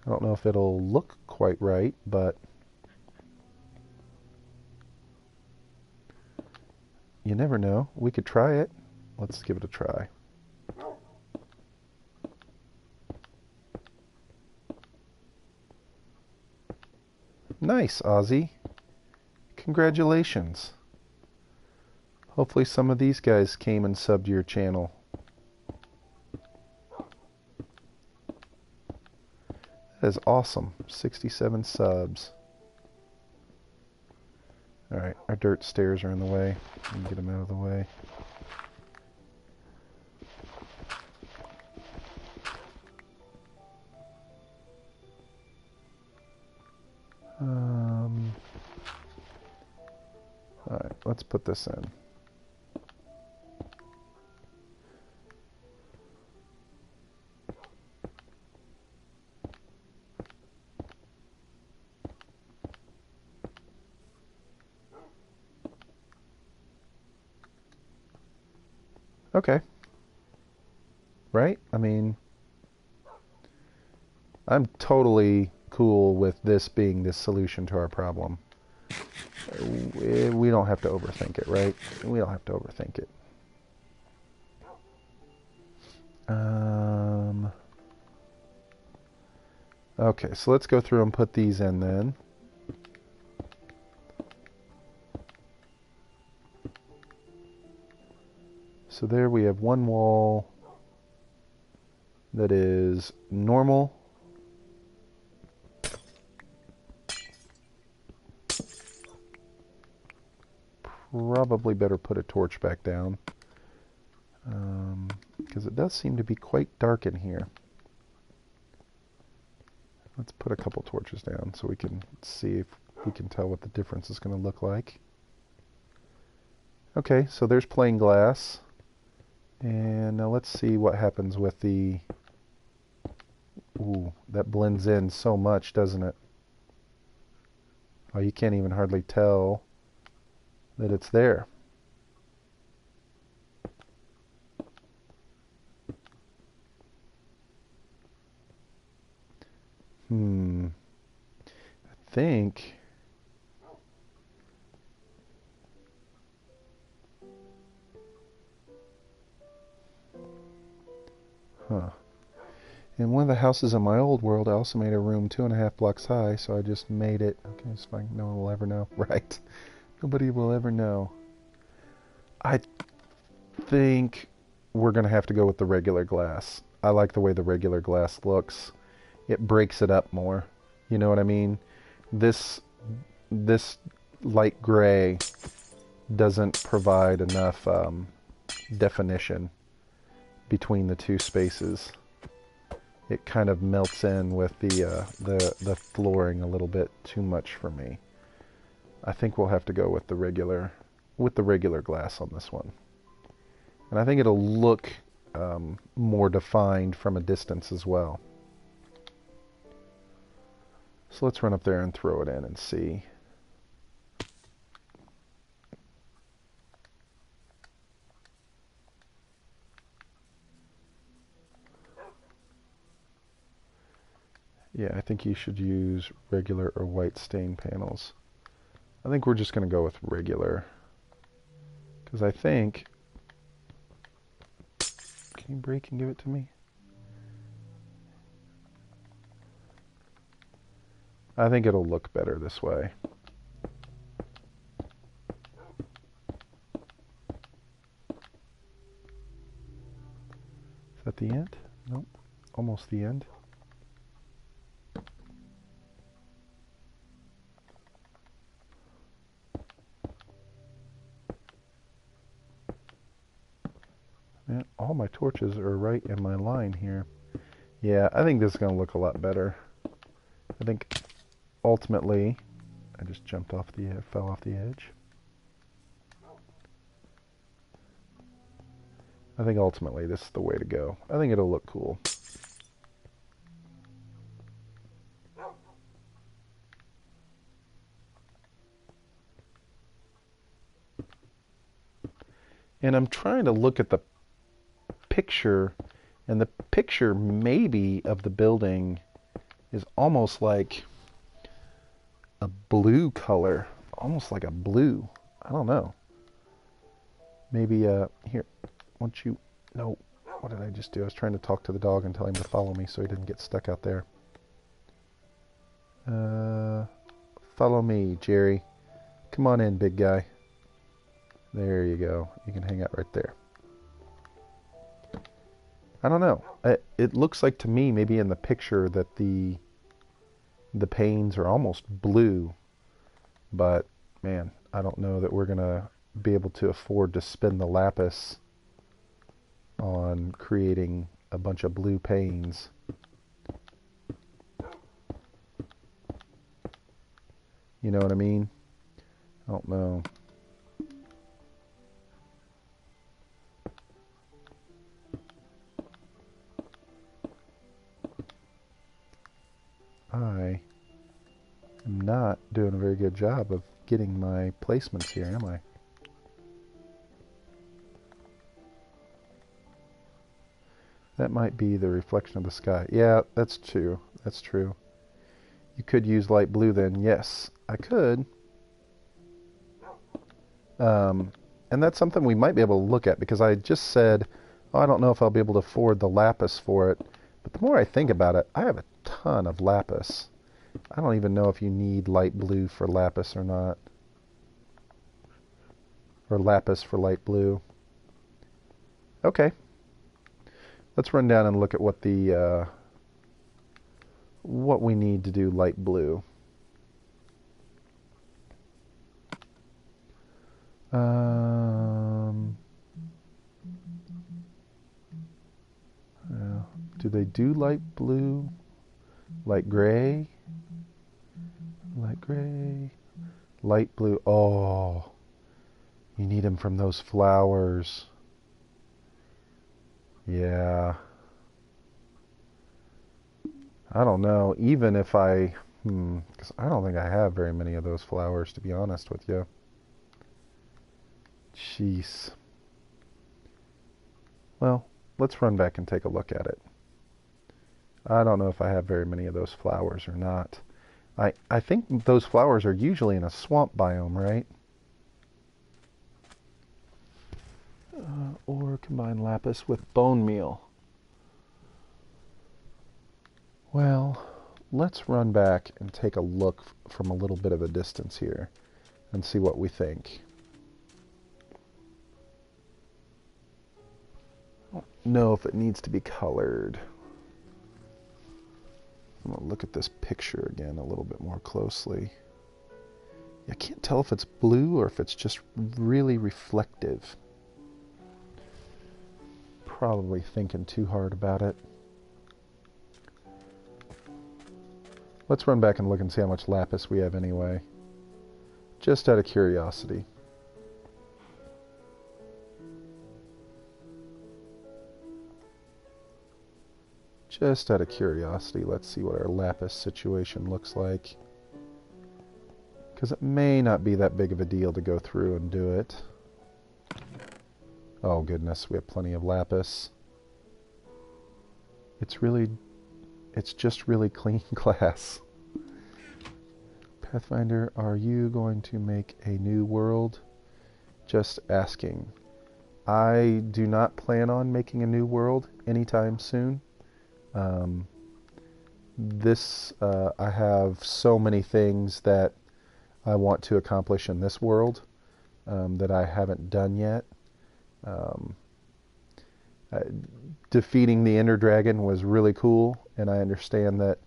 I don't know if it'll look quite right, but you never know. We could try it. Let's give it a try. Nice, Ozzy. Congratulations. Hopefully some of these guys came and subbed your channel. That is awesome. 67 subs. Alright, our dirt stairs are in the way. We can get them out of the way. Alright, let's put this in. Okay. Right? I mean, I'm totally cool with this being the solution to our problem. We don't have to overthink it, right? We don't have to overthink it. Okay, so let's go through and put these in then. So there we have one wall that is normal. probably better put a torch back down. Because it does seem to be quite dark in here. Let's put a couple torches down so we can see if we can tell what the difference is going to look like. Okay, so there's plain glass. And now let's see what happens with the... Ooh, that blends in so much, doesn't it? Oh, you can't even hardly tell that it's there. I think... Huh. In one of the houses in my old world, I also made a room 2.5 blocks high, so I just made it. Okay, it's fine. No one will ever know. Right. Nobody will ever know. I think we're going to have to go with the regular glass. I like the way the regular glass looks. It breaks it up more. You know what I mean? This light gray doesn't provide enough definition between the two spaces. It kind of melts in with the flooring a little bit too much for me. I think we'll have to go with the regular glass on this one. And I think it'll look more defined from a distance as well. So let's run up there and throw it in and see. Yeah, I think you should use regular or white stain panels. I think we're just going to go with regular. Because I think... Can you break and give it to me? I think it'll look better this way. Is that the end? Nope. Almost the end. Man, all my torches are right in my line here. Yeah, I think this is going to look a lot better. I think ultimately, I just jumped off the, fell off the edge. I think ultimately this is the way to go. I think it'll look cool. And I'm trying to look at the picture, and the picture maybe of the building is almost like a blue color, almost like a blue. I don't know. Maybe here, once you... No, what did I just do? I was trying to talk to the dog and tell him to follow me so he didn't get stuck out there. Follow me, Jerry. Come on in, big guy. There you go. You can hang out right there. I don't know. It looks like to me, maybe in the picture, that the panes are almost blue. But, man, I don't know that we're going to be able to afford to spend the lapis on creating a bunch of blue panes. You know what I mean? I don't know. I am not doing a very good job of getting my placements here, am I? That might be the reflection of the sky. Yeah, that's true. That's true. You could use light blue then. Yes, I could. And that's something we might be able to look at, because I just said, oh, I don't know if I'll be able to afford the lapis for it. But the more I think about it, I have a ton of lapis. I don't even know if you need light blue for lapis or not. Or lapis for light blue. Okay. Let's run down and look at what the what we need to do light blue. Um, do they do light blue? Light gray? Light gray? Light blue. Oh, you need them from those flowers. Yeah. I don't know. Even if because I don't think I have very many of those flowers, to be honest with you. Jeez. Well, let's run back and take a look at it. I don't know if I have very many of those flowers or not. I think those flowers are usually in a swamp biome, right? Or combine lapis with bone meal. Well, let's run back and take a look from a little bit of a distance here and see what we think. I don't know if it needs to be colored. I'm going to look at this picture again a little bit more closely. I can't tell if it's blue or if it's just really reflective. Probably thinking too hard about it. Let's run back and look and see how much lapis we have anyway. Just out of curiosity. Just out of curiosity, let's see what our lapis situation looks like. Because it may not be that big of a deal to go through and do it. Oh goodness, we have plenty of lapis. It's just really clean glass. Pathfinder, are you going to make a new world? Just asking. I do not plan on making a new world anytime soon. I have so many things that I want to accomplish in this world that I haven't done yet. Defeating the Ender Dragon was really cool, and I understand that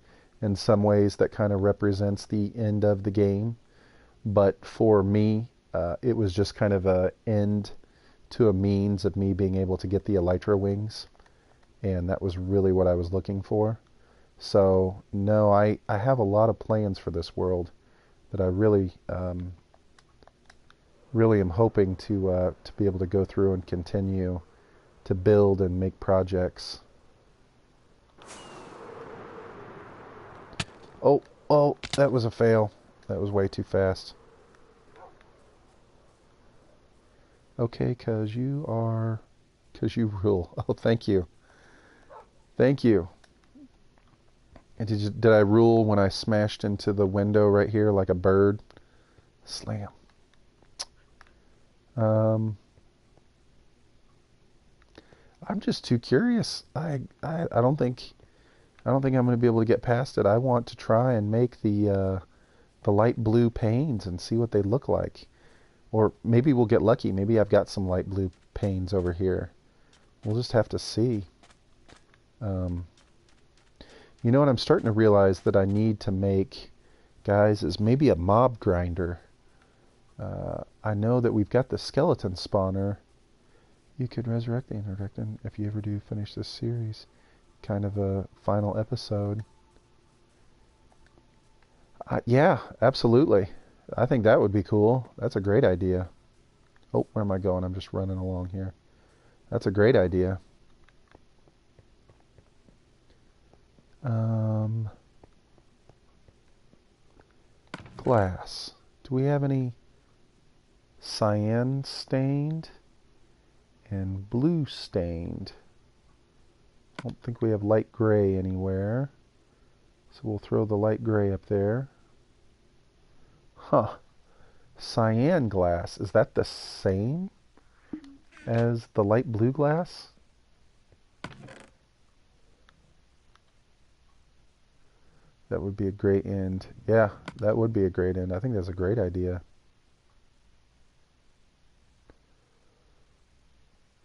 in some ways that kind of represents the end of the game. But for me, it was just kind of an end to a means of me being able to get the Elytra wings, and that was really what I was looking for. So no, I have a lot of plans for this world that I really am hoping to be able to go through and continue to build and make projects. Oh, that was a fail. That was way too fast. Okay, cause you rule. Oh, thank you. Thank you. And did I rule when I smashed into the window right here like a bird? Slam. I'm just too curious. I don't think I'm going to be able to get past it. I want to try and make the light blue panes and see what they look like. Or maybe we'll get lucky. Maybe I've got some light blue panes over here. We'll just have to see. You know what I'm starting to realize that I need to make, guys, is maybe a mob grinder. I know that we've got the skeleton spawner. You could resurrect the Ender Dragon if you ever do finish this series. Kind of a final episode. Yeah, absolutely. I think that would be cool. That's a great idea. Oh, where am I going? I'm just running along here. That's a great idea. Glass. Do we have any cyan stained and blue stained? I don't think we have light gray anywhere. So we'll throw the light gray up there. Huh. Cyan glass. Is that the same as the light blue glass? That would be a great end. Yeah, that would be a great end. I think that's a great idea.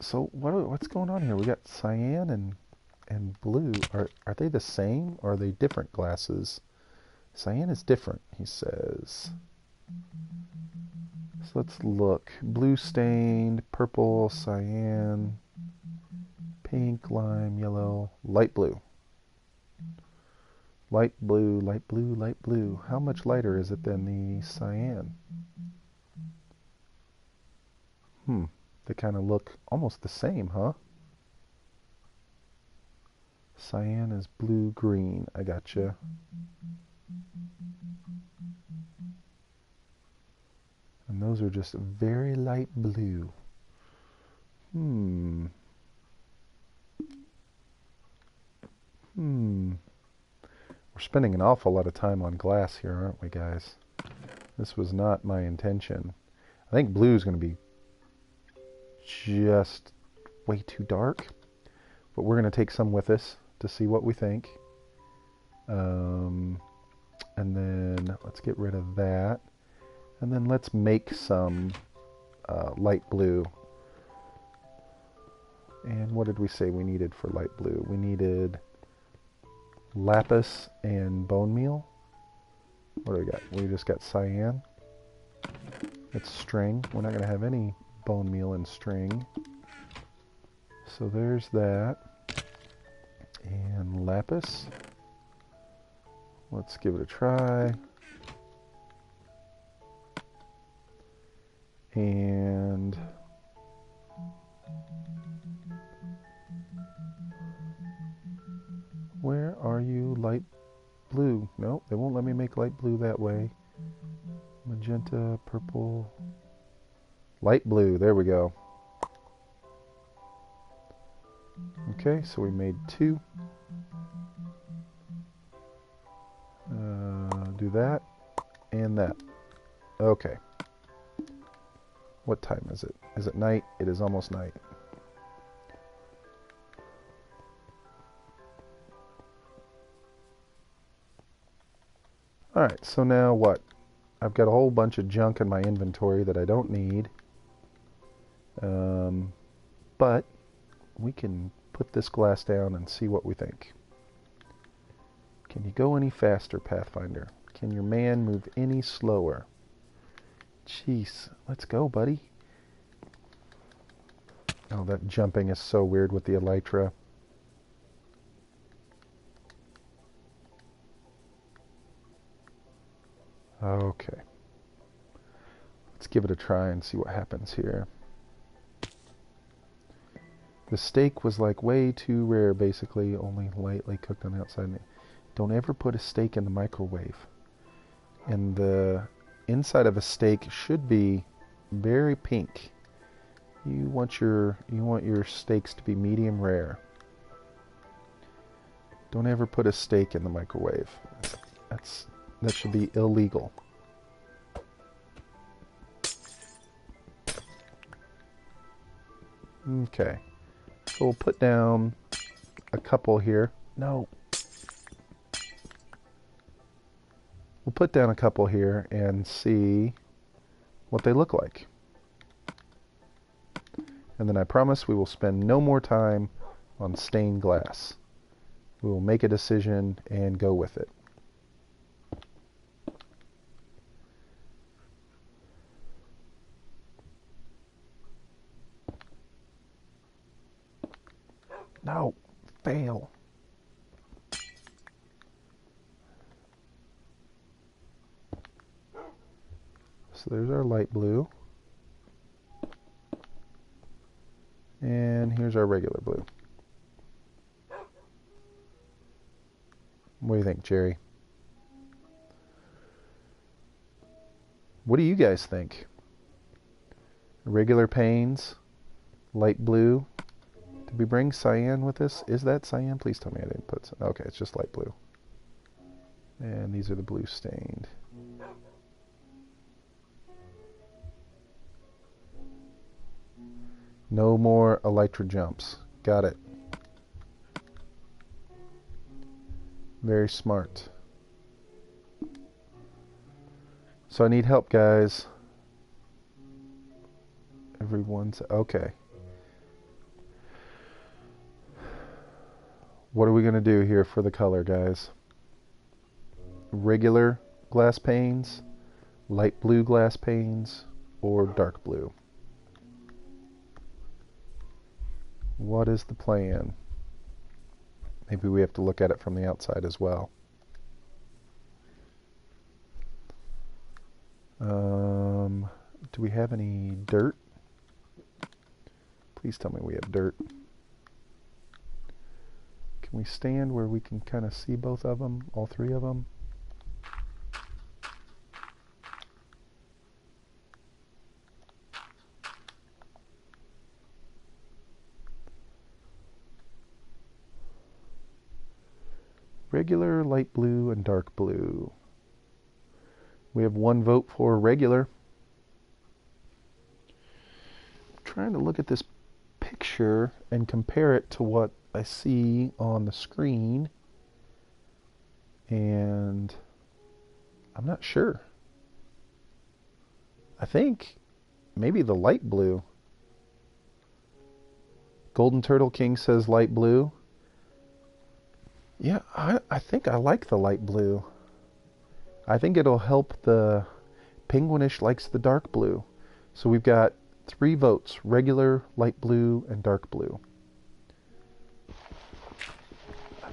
So what's going on here? We got cyan and blue. Are they the same or are they different glasses? Cyan is different, he says. So let's look. Blue stained, purple, cyan, pink, lime, yellow, light blue. Light blue, light blue, light blue. How much lighter is it than the cyan? They kind of look almost the same, huh? Cyan is blue-green. I gotcha. And those are just very light blue. We're spending an awful lot of time on glass here, aren't we, guys? This was not my intention. I think blue is going to be just way too dark. But we're going to take some with us to see what we think. And then let's get rid of that. And then let's make some light blue. And what did we say we needed for light blue? We needed lapis and bone meal. What do we got? We just got cyan. It's string. We're not going to have any bone meal and string. So there's that. And lapis. Let's give it a try. And where are you, light blue? No, they won't let me make light blue that way. Magenta, purple, light blue. There we go. Okay, so we made two. Do that and that. Okay. What time is it? Is it night? It is almost night. Alright, so now what? I've got a whole bunch of junk in my inventory that I don't need. But we can put this glass down and see what we think. Can you go any faster, Pathfinder? Can your man move any slower? Jeez, let's go, buddy. Oh, that jumping is so weird with the elytra. Okay. Let's give it a try and see what happens here. The steak was like way too rare, basically, only lightly cooked on the outside. Don't ever put a steak in the microwave. And the inside of a steak should be very pink. You want your steaks to be medium rare. Don't ever put a steak in the microwave. That should be illegal. Okay. So we'll put down a couple here. No. We'll put down a couple here and see what they look like. And then I promise we will spend no more time on stained glass. We will make a decision and go with it. No, fail. So there's our light blue. And here's our regular blue. What do you think, Jerry? What do you guys think? Regular panes, light blue. Did we bring cyan with us? Is that cyan? Please tell me I didn't put some. Okay, it's just light blue. And these are the blue stained. No more elytra jumps. Got it. Very smart. So I need help, guys. Everyone's okay. What are we going to do here for the color, guys? Regular glass panes, light blue glass panes, or dark blue? What is the plan? Maybe we have to look at it from the outside as well. Do we have any dirt? Please tell me we have dirt. Can we stand where we can kind of see both of them, all three of them? Regular, light blue, and dark blue. We have one vote for regular. I'm trying to look at this picture and compare it to what I see on the screen, and I'm not sure. I think maybe the light blue. Golden Turtle King says light blue. Yeah, I think I like the light blue. I think it'll help. The Penguinish likes the dark blue. So we've got 3 votes: regular, light blue, and dark blue.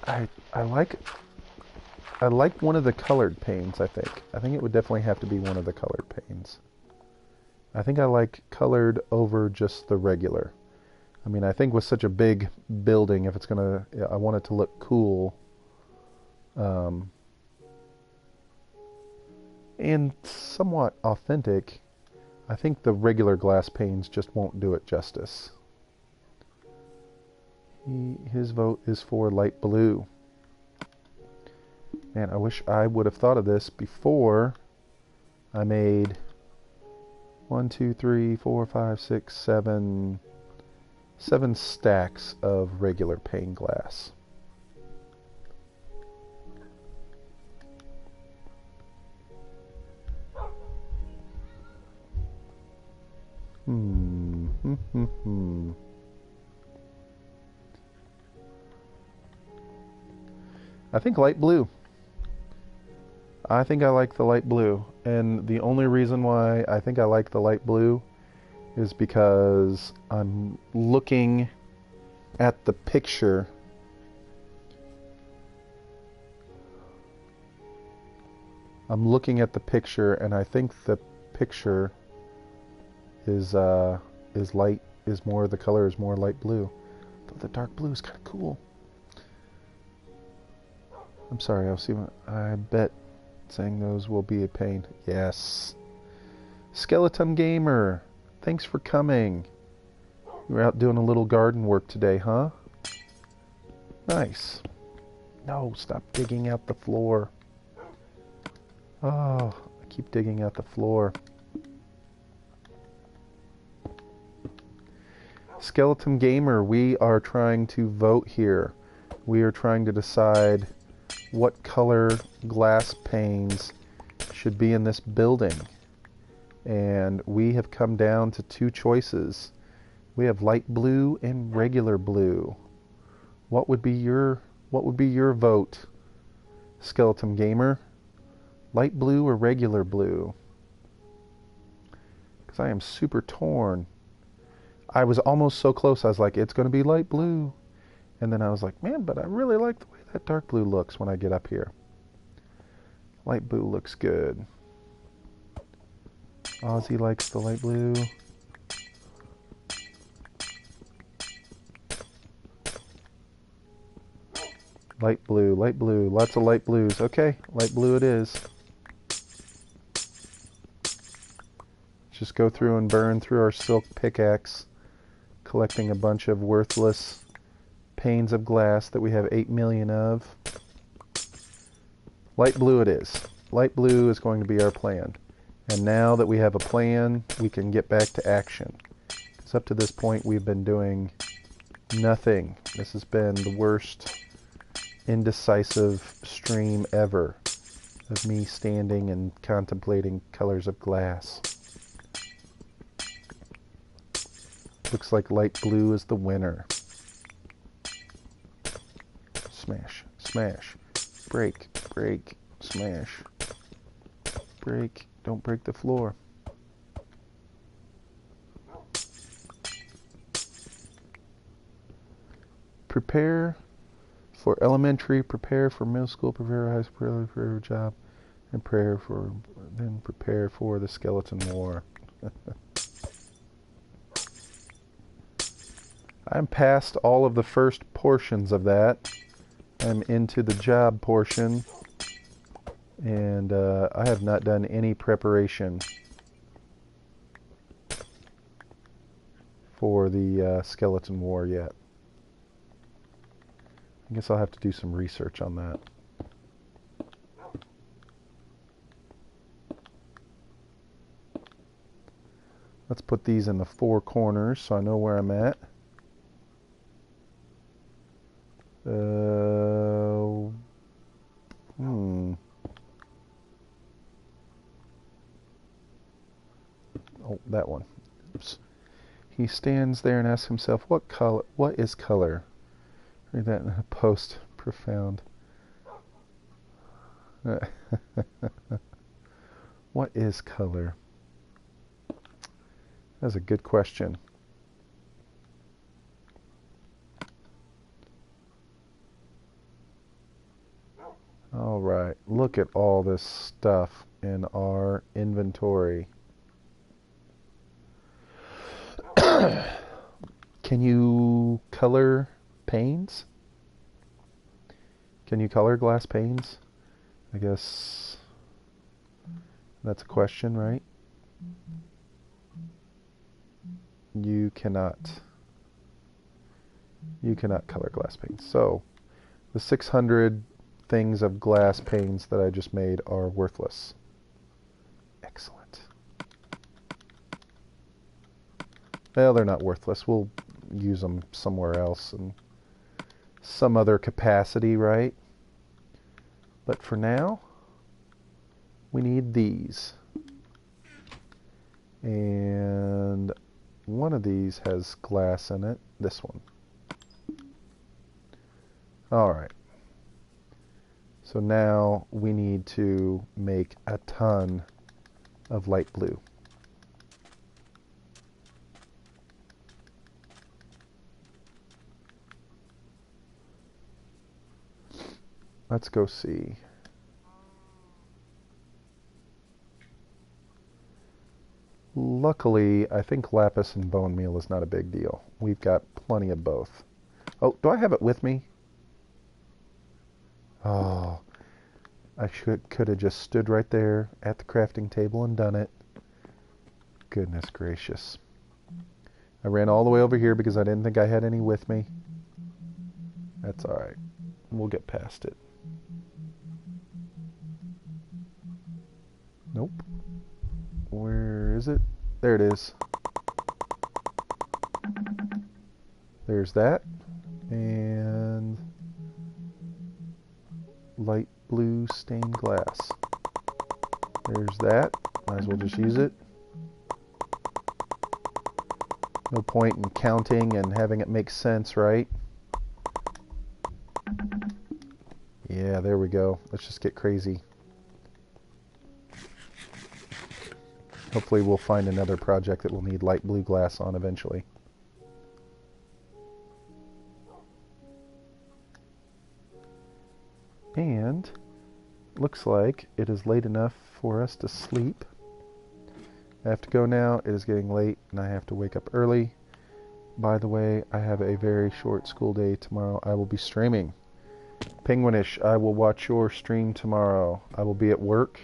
I like one of the colored panes, I think. I think it would definitely have to be one of the colored panes. I think I like colored over just the regular. I mean, I think with such a big building, if it's gonna, I want it to look cool. And somewhat authentic. I think the regular glass panes just won't do it justice. His vote is for light blue. Man, I wish I would have thought of this before I made 1, 2, 3, 4, 5, 6, 7 stacks of regular pane glass. I think light blue. I think I like the light blue. And the only reason why I think I like the light blue is because I'm looking at the picture. I'm looking at the picture, and I think the picture is light, is more, the color is more light blue. Though the dark blue is kind of cool. I'm sorry, I'll see what, I bet saying those will be a pain. Yes. Skeleton Gamer, thanks for coming. You were out doing a little garden work today, huh? Nice. No, stop digging out the floor. Oh, I keep digging out the floor. Skeleton Gamer, we are trying to vote here. We are trying to decide what color glass panes should be in this building. And we have come down to 2 choices. We have light blue and regular blue. What would be your vote, Skeleton Gamer? Light blue or regular blue? Because I am super torn. I was almost so close. I was like, it's going to be light blue. And then I was like, man, but I really like the way that dark blue looks when I get up here. Light blue looks good. Ozzy likes the light blue. Light blue, lots of light blues. Okay, light blue it is. Just go through and burn through our silk pickaxe, collecting a bunch of worthless panes of glass that we have 8 million of. Light blue it is. Light blue is going to be our plan. And now that we have a plan, we can get back to action. Because up to this point, we've been doing nothing. This has been the worst indecisive stream ever of me standing and contemplating colors of glass. Looks like light blue is the winner. Smash, smash, break, break, smash, break. Don't break the floor. Prepare for elementary, prepare for middle school, prepare for high school, prepare for job, and then prepare for the skeleton war. I'm past all of the first portions of that. I'm into the job portion, and I have not done any preparation for the skeleton war yet. I guess I'll have to do some research on that. Let's put these in the four corners so I know where I'm at. Oh, that one. Oops. He stands there and asks himself, what is color? Read that in a post. Profound. What is color? That's a good question. All right, look at all this stuff in our inventory. Can you color panes? Can you color glass panes? I guess that's a question, right? You cannot. You cannot color glass panes. So the 600 things of glass panes that I just made are worthless. Excellent. Well, they're not worthless. We'll use them somewhere else in some other capacity, right? But for now, we need these. And one of these has glass in it. This one. All right. So now we need to make a ton of light blue. Let's go see. Luckily, I think lapis and bone meal is not a big deal. We've got plenty of both. Oh, do I have it with me? Oh, I could have just stood right there at the crafting table and done it. Goodness gracious. I ran all the way over here because I didn't think I had any with me. That's all right. We'll get past it. Nope. Where is it? There it is. There's that. And light blue stained glass. There's that. Might as well just use it. No point in counting and having it make sense, right? Yeah, there we go. Let's just get crazy. Hopefully we'll find another project that will need light blue glass on eventually. And looks like it is late enough for us to sleep. I have to go now. It is getting late and I have to wake up early. By the way, I have a very short school day tomorrow. I will be streaming. Penguinish, I will watch your stream tomorrow. I will be at work,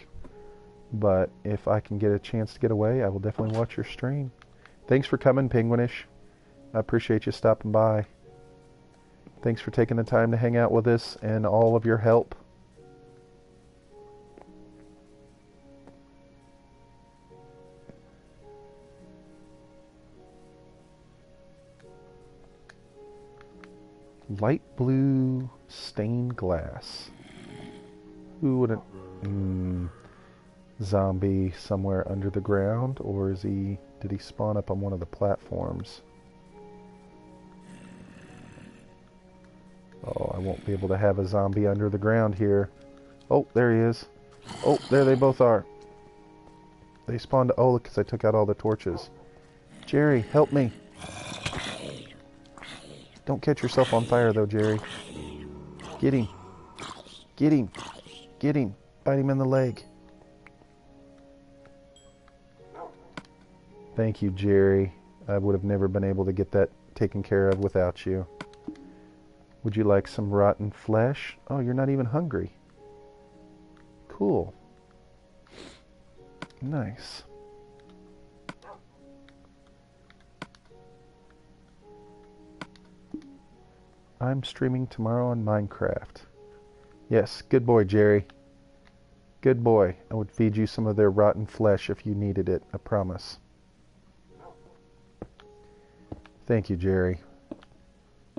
but if I can get a chance to get away, I will definitely watch your stream. Thanks for coming, Penguinish. I appreciate you stopping by. Thanks for taking the time to hang out with us and all of your help. Light blue stained glass. Who wouldn't... zombie somewhere under the ground, or did he spawn up on one of the platforms? Oh, I won't be able to have a zombie under the ground here. Oh, there he is. Oh, there they both are. They spawned... Oh, look, because I took out all the torches. Jerry, help me. Don't catch yourself on fire, though, Jerry. Get him. Get him. Get him. Bite him in the leg. Thank you, Jerry. I would have never been able to get that taken care of without you. Would you like some rotten flesh? Oh, you're not even hungry. Cool. Nice. I'm streaming tomorrow on Minecraft. Yes, good boy, Jerry. Good boy. I would feed you some of their rotten flesh if you needed it, I promise. Thank you, Jerry.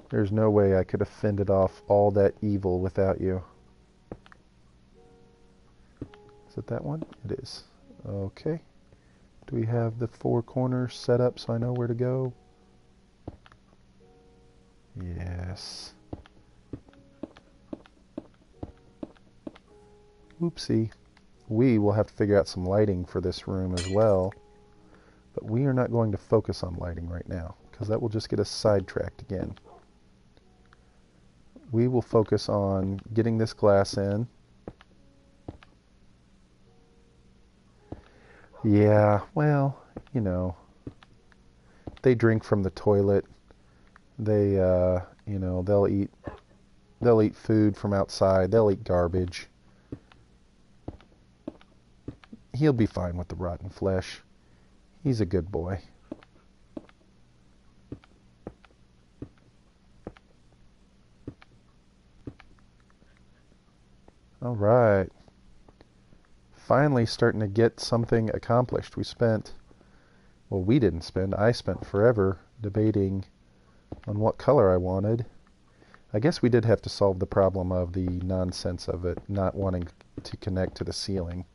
There's no way I could have fended off all that evil without you. Is it that one? It is. Okay. Do we have the 4 corners set up so I know where to go? Yes. Oopsie. We will have to figure out some lighting for this room as well. But we are not going to focus on lighting right now, because that will just get us sidetracked again. We will focus on getting this glass in. Yeah, well, you know, they drink from the toilet. They, you know, they'll eat food from outside. They'll eat garbage. He'll be fine with the rotten flesh. He's a good boy. All right. Finally starting to get something accomplished. We didn't spend, I spent forever debating on what color I wanted. I guess we did have to solve the problem of the nonsense of it not wanting to connect to the ceiling.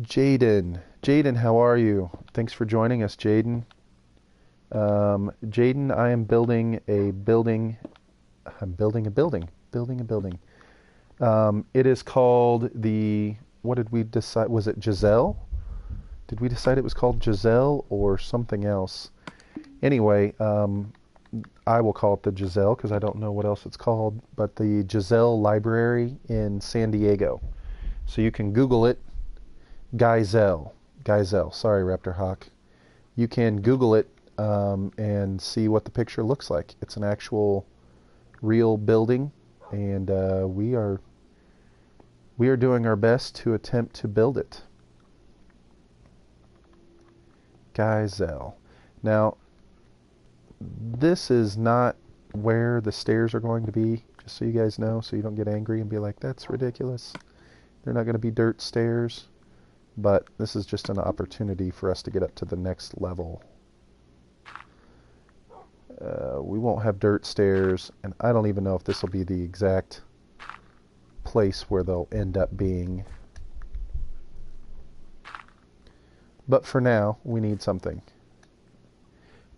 Jaden, how are you? Thanks for joining us, Jaden. Jaden, I am building a building. I'm building a building. It is called the, what did we decide? Was it Geisel? Did we decide it was called Geisel or something else? Anyway, I will call it the Geisel because I don't know what else it's called, but the Geisel Library in San Diego. So you can Google it. Geisel. Sorry, Raptor Hawk. You can Google it and see what the picture looks like. It's an actual real building, and we are doing our best to attempt to build it. Geisel. Now, this is not where the stairs are going to be, just so you guys know, so you don't get angry and be like, that's ridiculous. They're not going to be dirt stairs, but this is just an opportunity for us to get up to the next level. We won't have dirt stairs, and I don't even know if this will be the exact place where they'll end up being. But for now, we need something.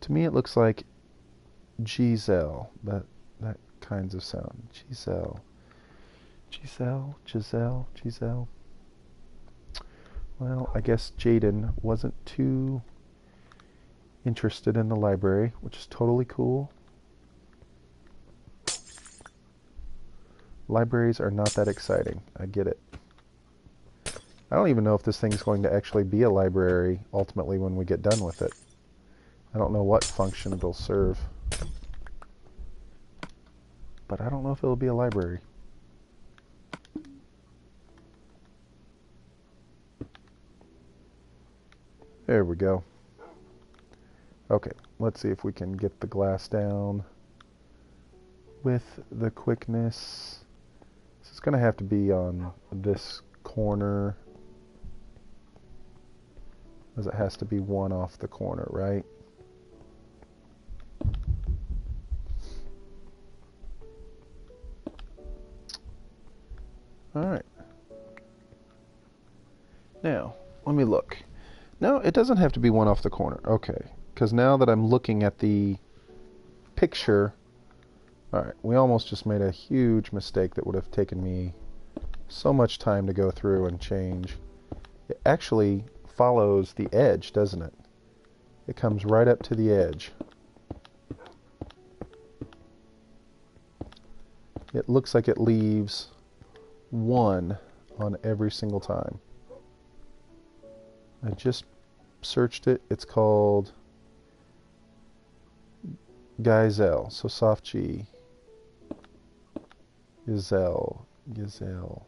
To me, it looks like Geisel, but that kinds of sound. Geisel. Well, I guess Jaden wasn't too interested in the library, which is totally cool. Libraries are not that exciting. I get it. I don't even know if this thing's going to actually be a library ultimately when we get done with it. I don't know what function it'll serve. But I don't know if it'll be a library. There we go. Okay, let's see if we can get the glass down with the quickness. This is going to have to be on this corner, as it has to be one off the corner, right? Alright. Now, let me look. No, it doesn't have to be one off the corner. Okay. Because now that I'm looking at the picture, alright, we almost just made a huge mistake that would have taken me so much time to go through and change. Actually, follows the edge, doesn't it? It comes right up to the edge. It looks like it leaves 1 on every single time. I just searched it. It's called Geisel. So soft G. Geisel. Geisel.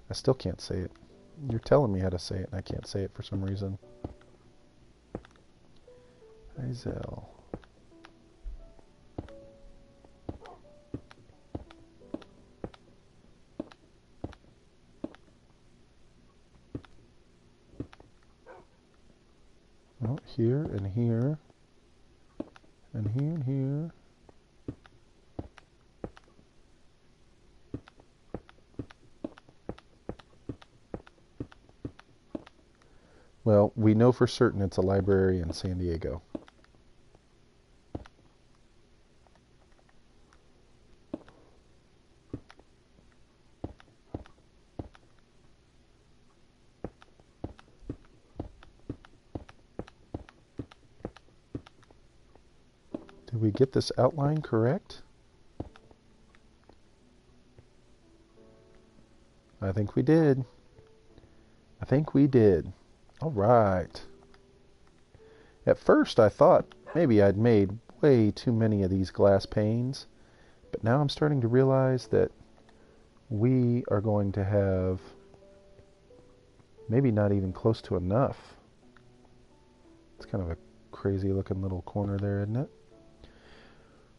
I still can't say it. You're telling me how to say it, and I can't say it for some reason. Geisel. Oh, here and here. And here and here. Well, we know for certain it's a library in San Diego. Did we get this outline correct? I think we did. I think we did. All right. At first I thought maybe I'd made way too many of these glass panes, but now I'm starting to realize that we are going to have maybe not even close to enough. It's kind of a crazy looking little corner there, isn't it?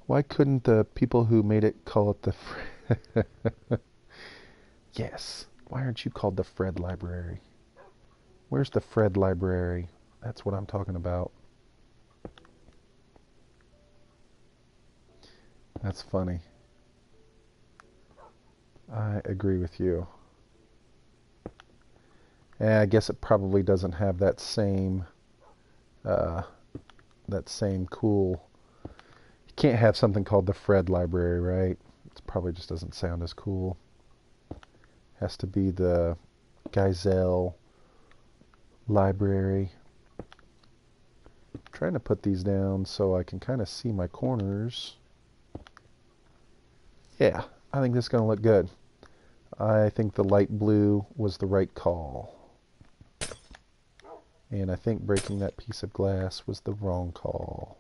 Why couldn't the people who made it call it the Yes. Why aren't you called the Fred Library? Where's the Fred Library? That's what I'm talking about. That's funny. I agree with you. And I guess it probably doesn't have that same cool. You can't have something called the Fred Library, right? It probably just doesn't sound as cool. Has to be the Geisel Library. I'm trying to put these down so I can kind of see my corners. Yeah, I think this is going to look good. I think the light blue was the right call. And I think breaking that piece of glass was the wrong call.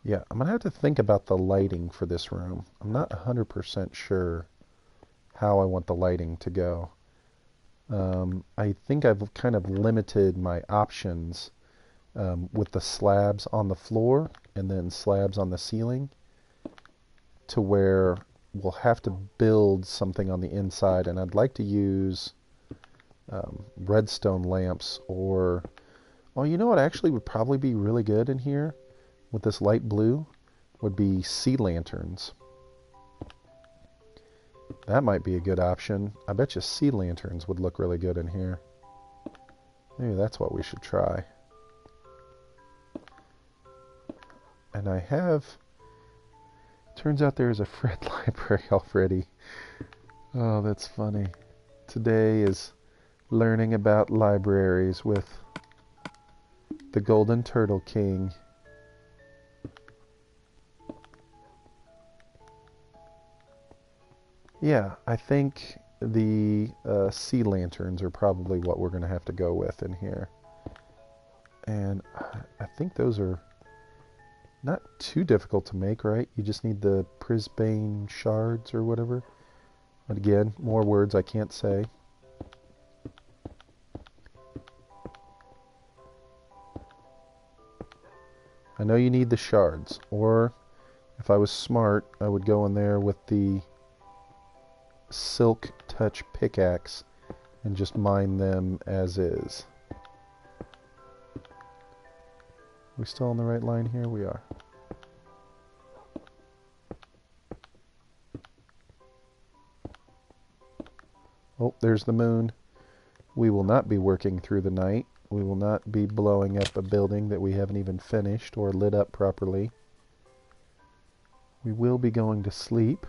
Yeah, I'm going to have to think about the lighting for this room. I'm not 100% sure how I want the lighting to go. I think I've kind of limited my options with the slabs on the floor and then slabs on the ceiling to where we'll have to build something on the inside, and I'd like to use redstone lamps or, well, you know what actually would probably be really good in here with this light blue would be sea lanterns. That might be a good option. I bet you sea lanterns would look really good in here. Maybe that's what we should try. And I have... Turns out there's a Fred Library already. Oh, that's funny. Today is learning about libraries with the Golden Turtle King. Yeah, I think the sea lanterns are probably what we're going to have to go with in here. And I think those are not too difficult to make, right? You just need the Prisbane shards or whatever. And again, more words I can't say. I know you need the shards, or if I was smart, I would go in there with the Silk Touch pickaxe and just mine them as is. We still on the right line here? We are. Oh, there's the moon. We will not be working through the night. We will not be blowing up a building that we haven't even finished or lit up properly. We will be going to sleep.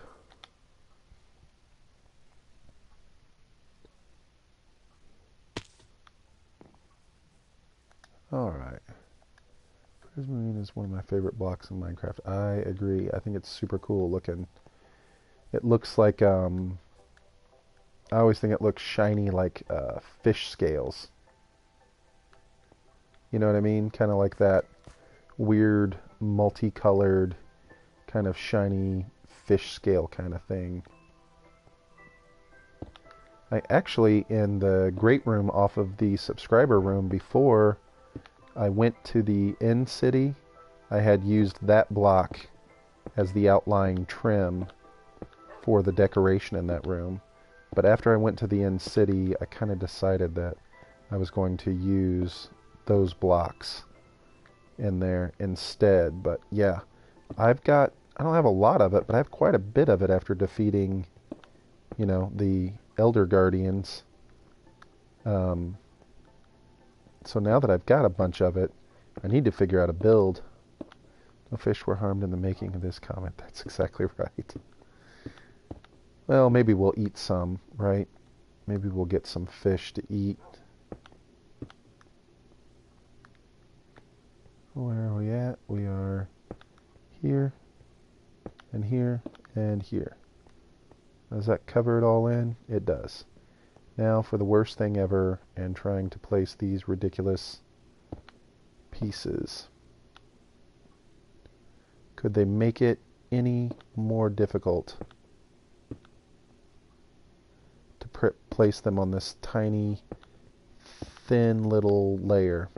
Alright. Prismarine is one of my favorite blocks in Minecraft. I agree. I think it's super cool looking. It looks like, I always think it looks shiny like fish scales. You know what I mean? Kind of like that weird, multicolored, kind of shiny fish scale kind of thing. I actually, in the great room off of the subscriber room before I went to the end city, I had used that block as the outlying trim for the decoration in that room. But after I went to the end city, I kind of decided that I was going to use those blocks in there instead. But yeah, I don't have a lot of it, but I have quite a bit of it after defeating, the Elder Guardians. So now that I've got a bunch of it, I need to figure out a build. No fish were harmed in the making of this comment. That's exactly right. Well, maybe we'll eat some, right? Maybe we'll get some fish to eat. Where are we at? We are here, and here, and here. Does that cover it all in? It does. Now for the worst thing ever, and trying to place these ridiculous pieces. Could they make it any more difficult to place them on this tiny, thin little layer?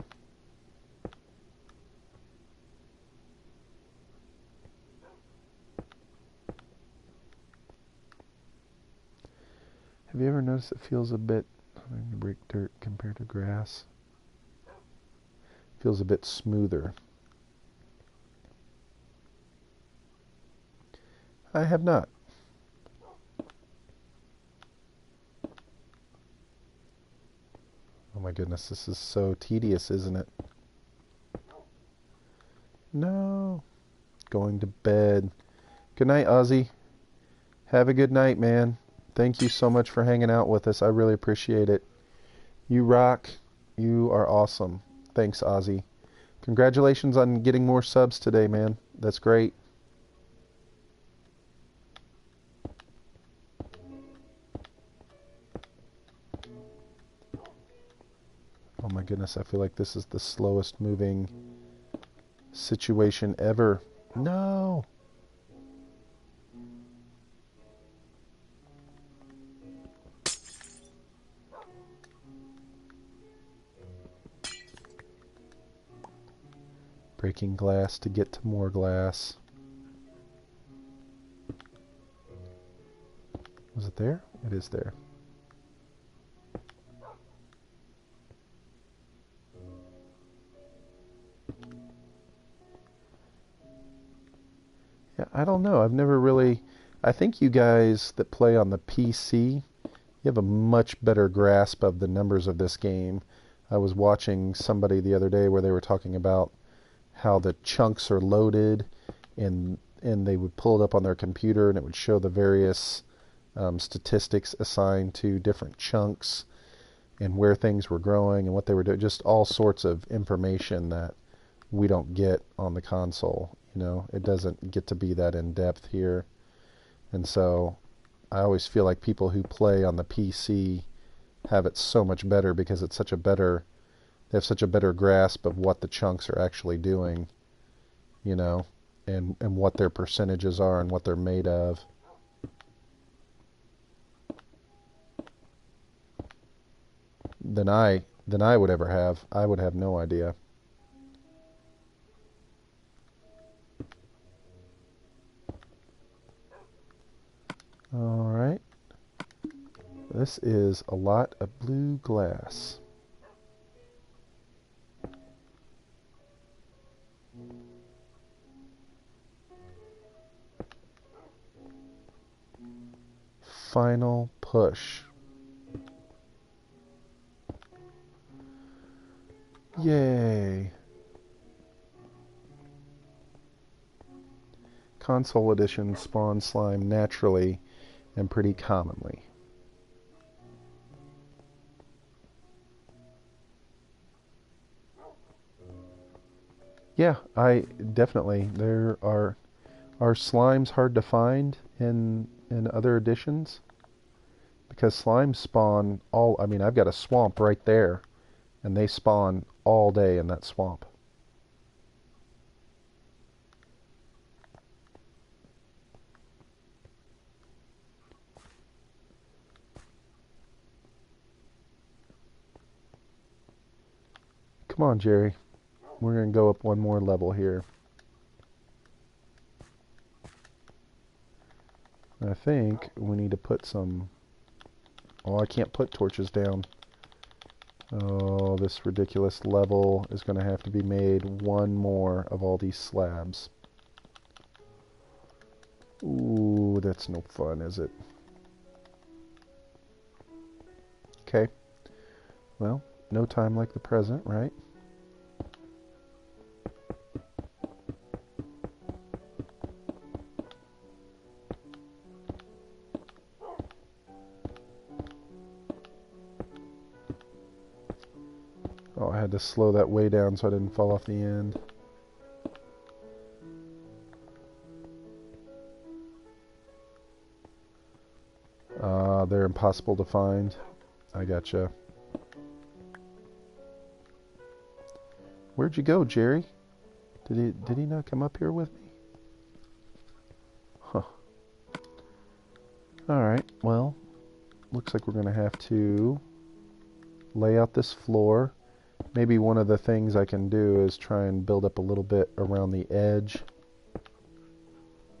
Have you ever noticed it feels a bit, brick dirt compared to grass? Feels a bit smoother. I have not. Oh my goodness, this is so tedious, isn't it? No. Going to bed. Good night, Ozzy. Have a good night, man. Thank you so much for hanging out with us. I really appreciate it. You rock. You are awesome. Thanks, Ozzy. Congratulations on getting more subs today, man. That's great. Oh my goodness, I feel like this is the slowest moving situation ever. No! Breaking glass to get to more glass. Was it there? It is there. Yeah, I don't know. I've never really... I think you guys that play on the PC, you have a much better grasp of the numbers of this game. I was watching somebody the other day where they were talking about how the chunks are loaded, and they would pull it up on their computer and it would show the various statistics assigned to different chunks and where things were growing and what they were doing. Just all sorts of information that we don't get on the console. It doesn't get to be that in depth here. And so I always feel like people who play on the PC have it so much better because it's such a better... They have such a better grasp of what the chunks are actually doing, and what their percentages are and what they're made of. Than I would ever have. I would have no idea. All right. This is a lot of blue glass. Final push. Yay. Console edition spawn slime naturally and pretty commonly. Yeah, I definitely. Are slimes hard to find in other editions? Because slimes spawn all. I mean, I've got a swamp right there, and they spawn all day in that swamp. Come on, Jerry. We're going to go up one more level here. I think we need to put some... Oh, I can't put torches down. Oh, this ridiculous level is going to have to be made one more of all these slabs. Ooh, that's no fun, is it? Okay. Well, no time like the present, right? Oh, I had to slow that way down so I didn't fall off the end. They're impossible to find. I gotcha. Where'd you go, Jerry? Did he not come up here with me? Huh. Alright, well, looks like we're going to have to lay out this floor. Maybe one of the things I can do is try and build up a little bit around the edge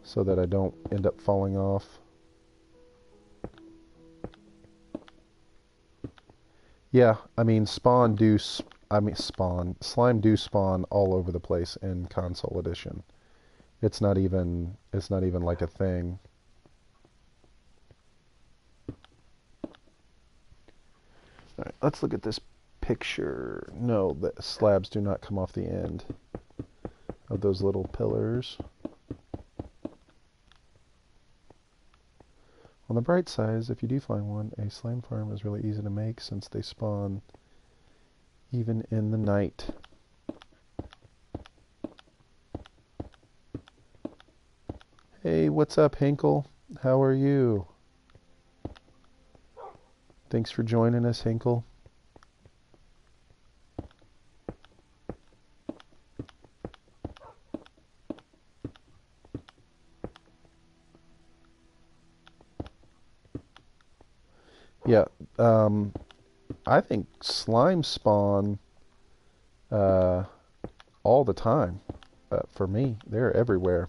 so that I don't end up falling off. Yeah, I mean, slime do spawn all over the place in console edition. It's not even like a thing. All right, let's look at this picture. No, the slabs do not come off the end of those little pillars. On the bright side, if you do find one, a slime farm is really easy to make since they spawn even in the night. Hey, what's up, Hinkle? How are you? Thanks for joining us, Hinkle. Yeah, I think slime spawn all the time. For me, they're everywhere.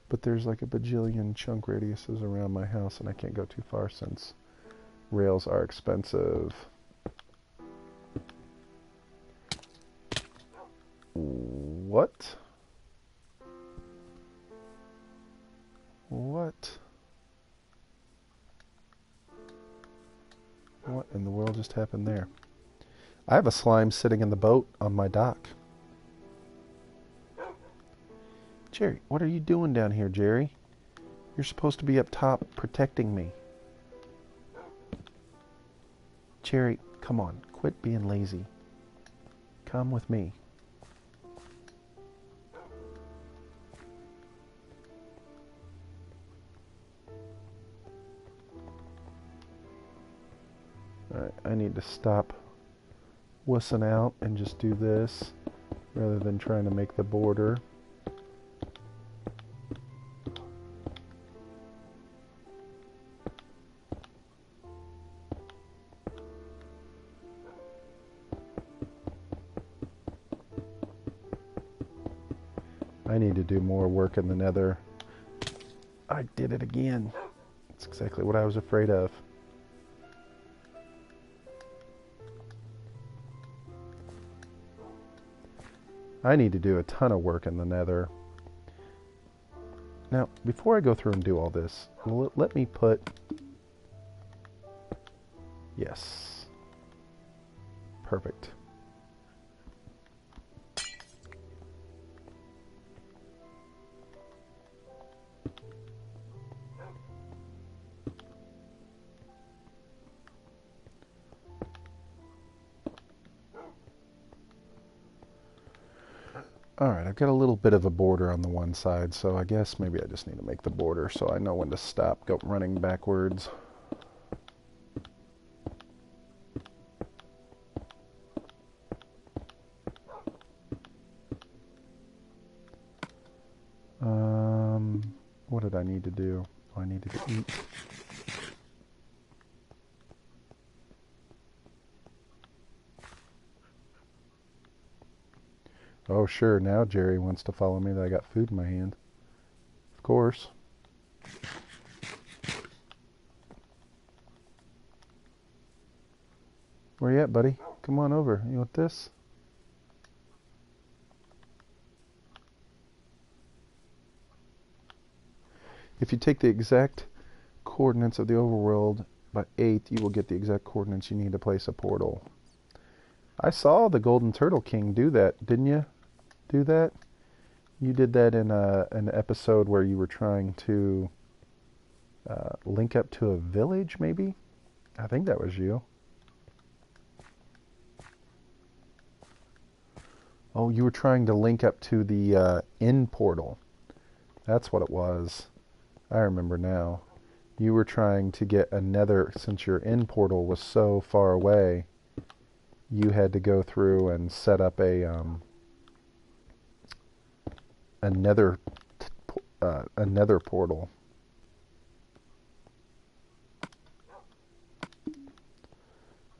But there's like a bajillion chunk radiuses around my house, and I can't go too far since rails are expensive. What? What? What in the world just happened there? I have a slime sitting in the boat on my dock. Jerry, what are you doing down here, Jerry? You're supposed to be up top protecting me. Jerry, come on, quit being lazy. Come with me. Alright, I need to stop wussing out and just do this rather than trying to make the border. I need to do more work in the nether. I did it again. That's exactly what I was afraid of. I need to do a ton of work in the nether. Now, before I go through and do all this, let me put... Yes. Perfect. Alright, I've got a little bit of a border on the one side, so I guess maybe I just need to make the border so I know when to stop running backwards. What did I need to do? I needed to eat. Oh, sure, now Jerry wants to follow me that I got food in my hand. Of course. Where you at, buddy? Come on over. You want this? If you take the exact coordinates of the overworld by 8, you will get the exact coordinates you need to place a portal. I saw the Golden Turtle King do that, didn't you? Do that? You did that in an episode where you were trying to link up to a village, maybe? I think that was you. Oh, you were trying to link up to the inn portal. That's what it was. I remember now. You were trying to get another, since your inn portal was so far away, you had to go through and set up another portal.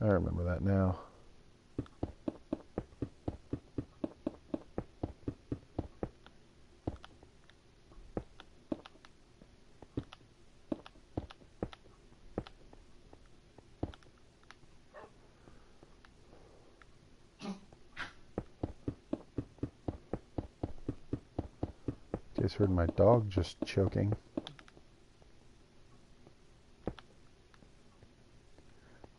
I remember that now. Just heard my dog just choking.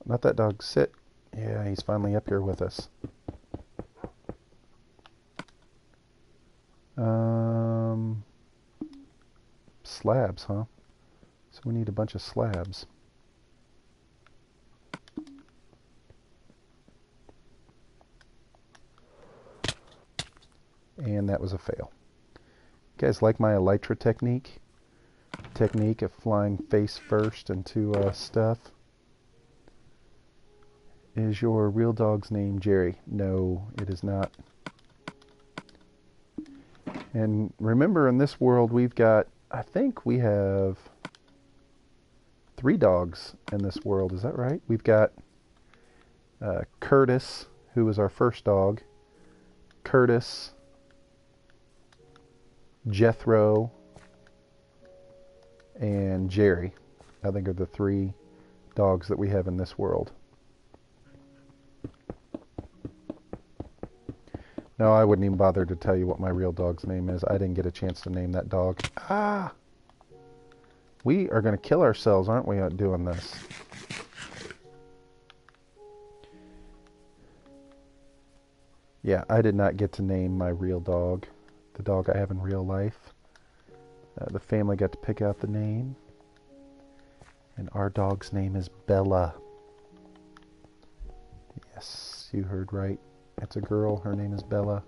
Let that dog sit. Yeah, he's finally up here with us. Slabs, huh? So we need a bunch of slabs. And that was a fail. You guys like my elytra technique? Technique of flying face first into stuff. Is your real dog's name Jerry? No, it is not. And remember, in this world, we've got, I think we have 3 dogs in this world. Is that right? We've got Curtis, who was our first dog. Curtis, Jethro, and Jerry. I think are the 3 dogs that we have in this world. No, I wouldn't even bother to tell you what my real dog's name is. I didn't get a chance to name that dog. Ah! We are going to kill ourselves, aren't we, doing this? Yeah, I did not get to name my real dog. The dog I have in real life. The family got to pick out the name. And our dog's name is Bella. Yes, you heard right. It's a girl. Her name is Bella.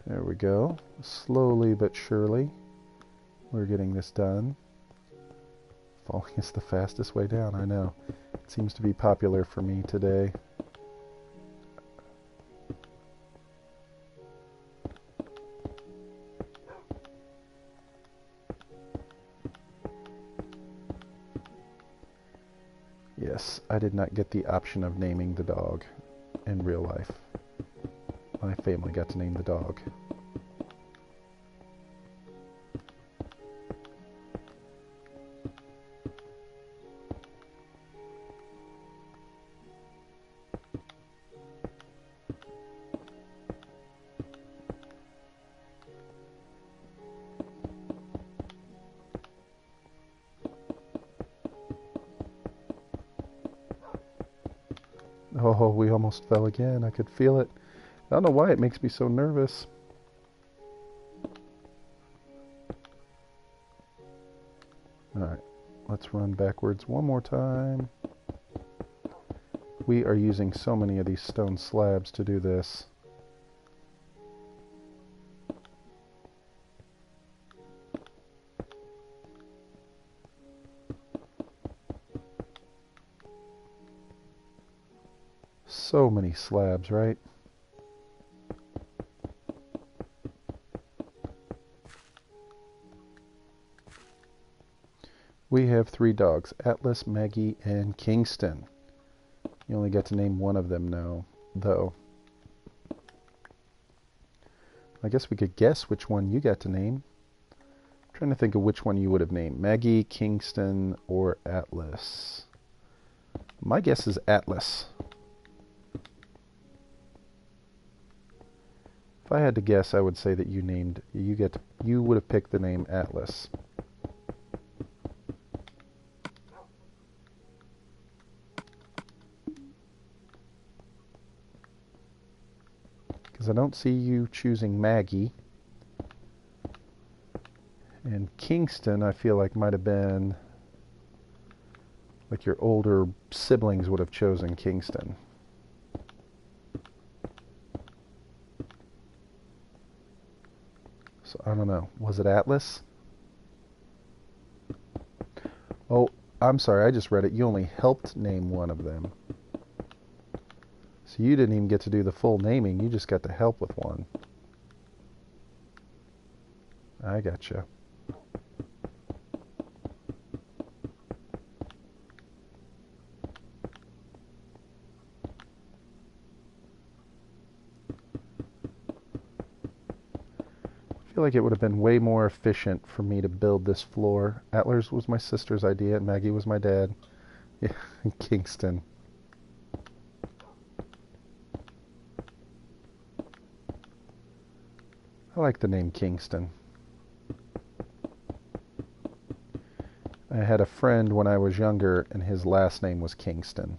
There we go. Slowly but surely, we're getting this done. Falling is the fastest way down, I know. It seems to be popular for me today. Yes, I did not get the option of naming the dog in real life. My family got to name the dog. Oh, we almost fell again. I could feel it. I don't know why it makes me so nervous. Alright, let's run backwards one more time. We are using so many of these stone slabs to do this. So many slabs, right? We have 3 dogs, Atlas, Maggie, and Kingston. You only get to name one of them now, though. I guess we could guess which one you got to name. I'm trying to think of which one you would have named. Maggie, Kingston, or Atlas. My guess is Atlas. If I had to guess, I would say that you would have picked the name Atlas. Because I don't see you choosing Maggie. And Kingston, I feel like might have been like your older siblings would have chosen Kingston. So I don't know. Was it Atlas? Oh, I'm sorry. I just read it. You only helped name one of them. So you didn't even get to do the full naming. You just got to help with one. I gotcha. I feel like it would have been way more efficient for me to build this floor. Atlas was my sister's idea, and Maggie was my dad. Yeah, Kingston. I like the name Kingston. I had a friend when I was younger, and his last name was Kingston.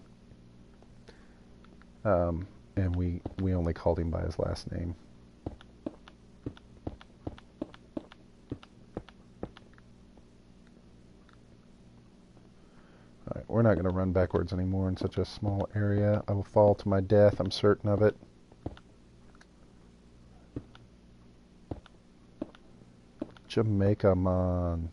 And we only called him by his last name. Alright, we're not going to run backwards anymore in such a small area. I will fall to my death, I'm certain of it. Jamaica, man.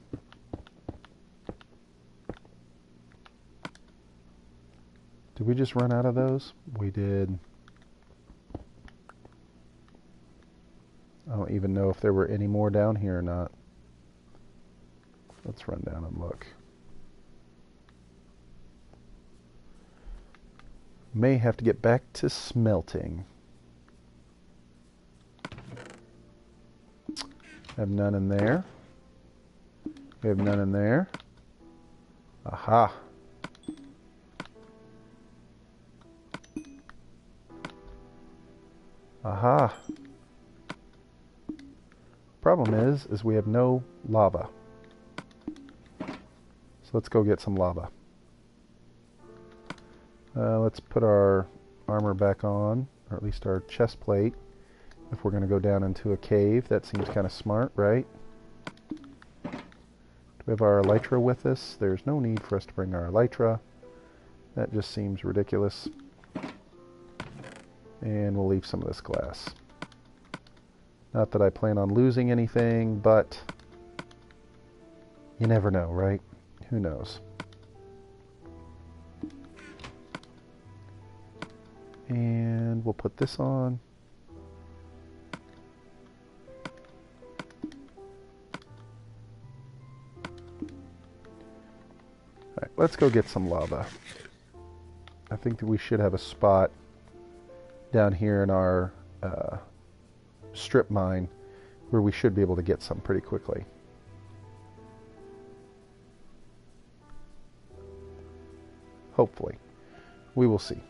Did we just run out of those? We did. I don't even know if there were any more down here or not. Let's run down and look. May have to get back to smelting. Have none in there. We have none in there. Aha. Aha. Problem is we have no lava. So let's go get some lava. Let's put our armor back on, or at least our chest plate. If we're going to go down into a cave, that seems kind of smart, right? Do we have our elytra with us? There's no need for us to bring our elytra. That just seems ridiculous. And we'll leave some of this glass. Not that I plan on losing anything, but you never know, right? Who knows? And we'll put this on. Alright, let's go get some lava. I think that we should have a spot down here in our strip mine where we should be able to get some pretty quickly. Hopefully. We will see.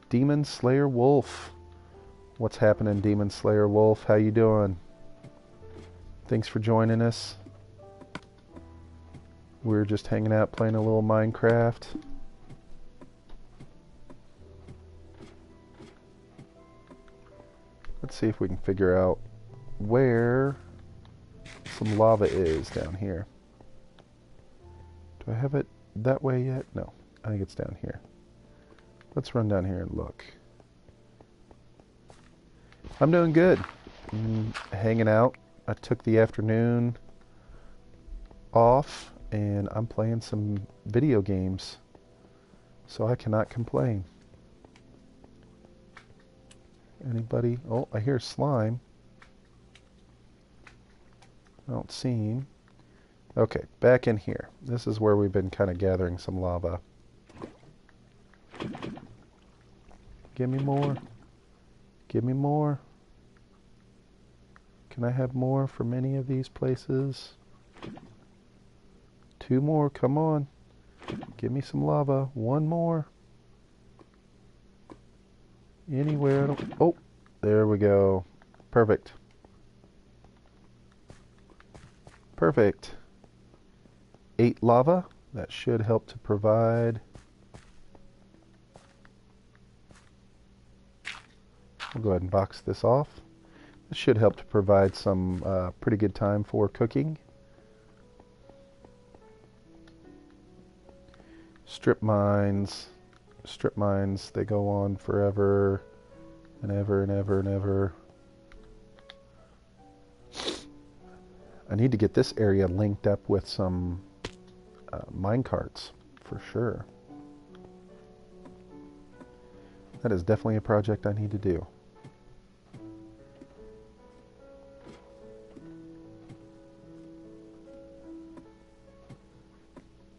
Demon Slayer Wolf. What's happening, Demon Slayer Wolf? How you doing? Thanks for joining us. We're just hanging out playing a little Minecraft. Let's see if we can figure out where some lava is down here. Do I have it that way yet? No, I think it's down here. Let's run down here and look. I'm doing good. Hanging out. I took the afternoon off and I'm playing some video games. So I cannot complain. Anybody? Oh, I hear slime. I don't see him. Okay, back in here. This is where we've been kind of gathering some lava. Give me more. Give me more. Can I have more from any of these places? 2 more, come on. Give me some lava. 1 more. Anywhere. Oh, there we go. Perfect. Perfect. 8 lava. That should help to provide. We'll go ahead and box this off. This should help to provide some pretty good time for cooking. Strip mines. Strip mines, they go on forever and ever and ever and ever. I need to get this area linked up with some mine carts for sure. That is definitely a project I need to do.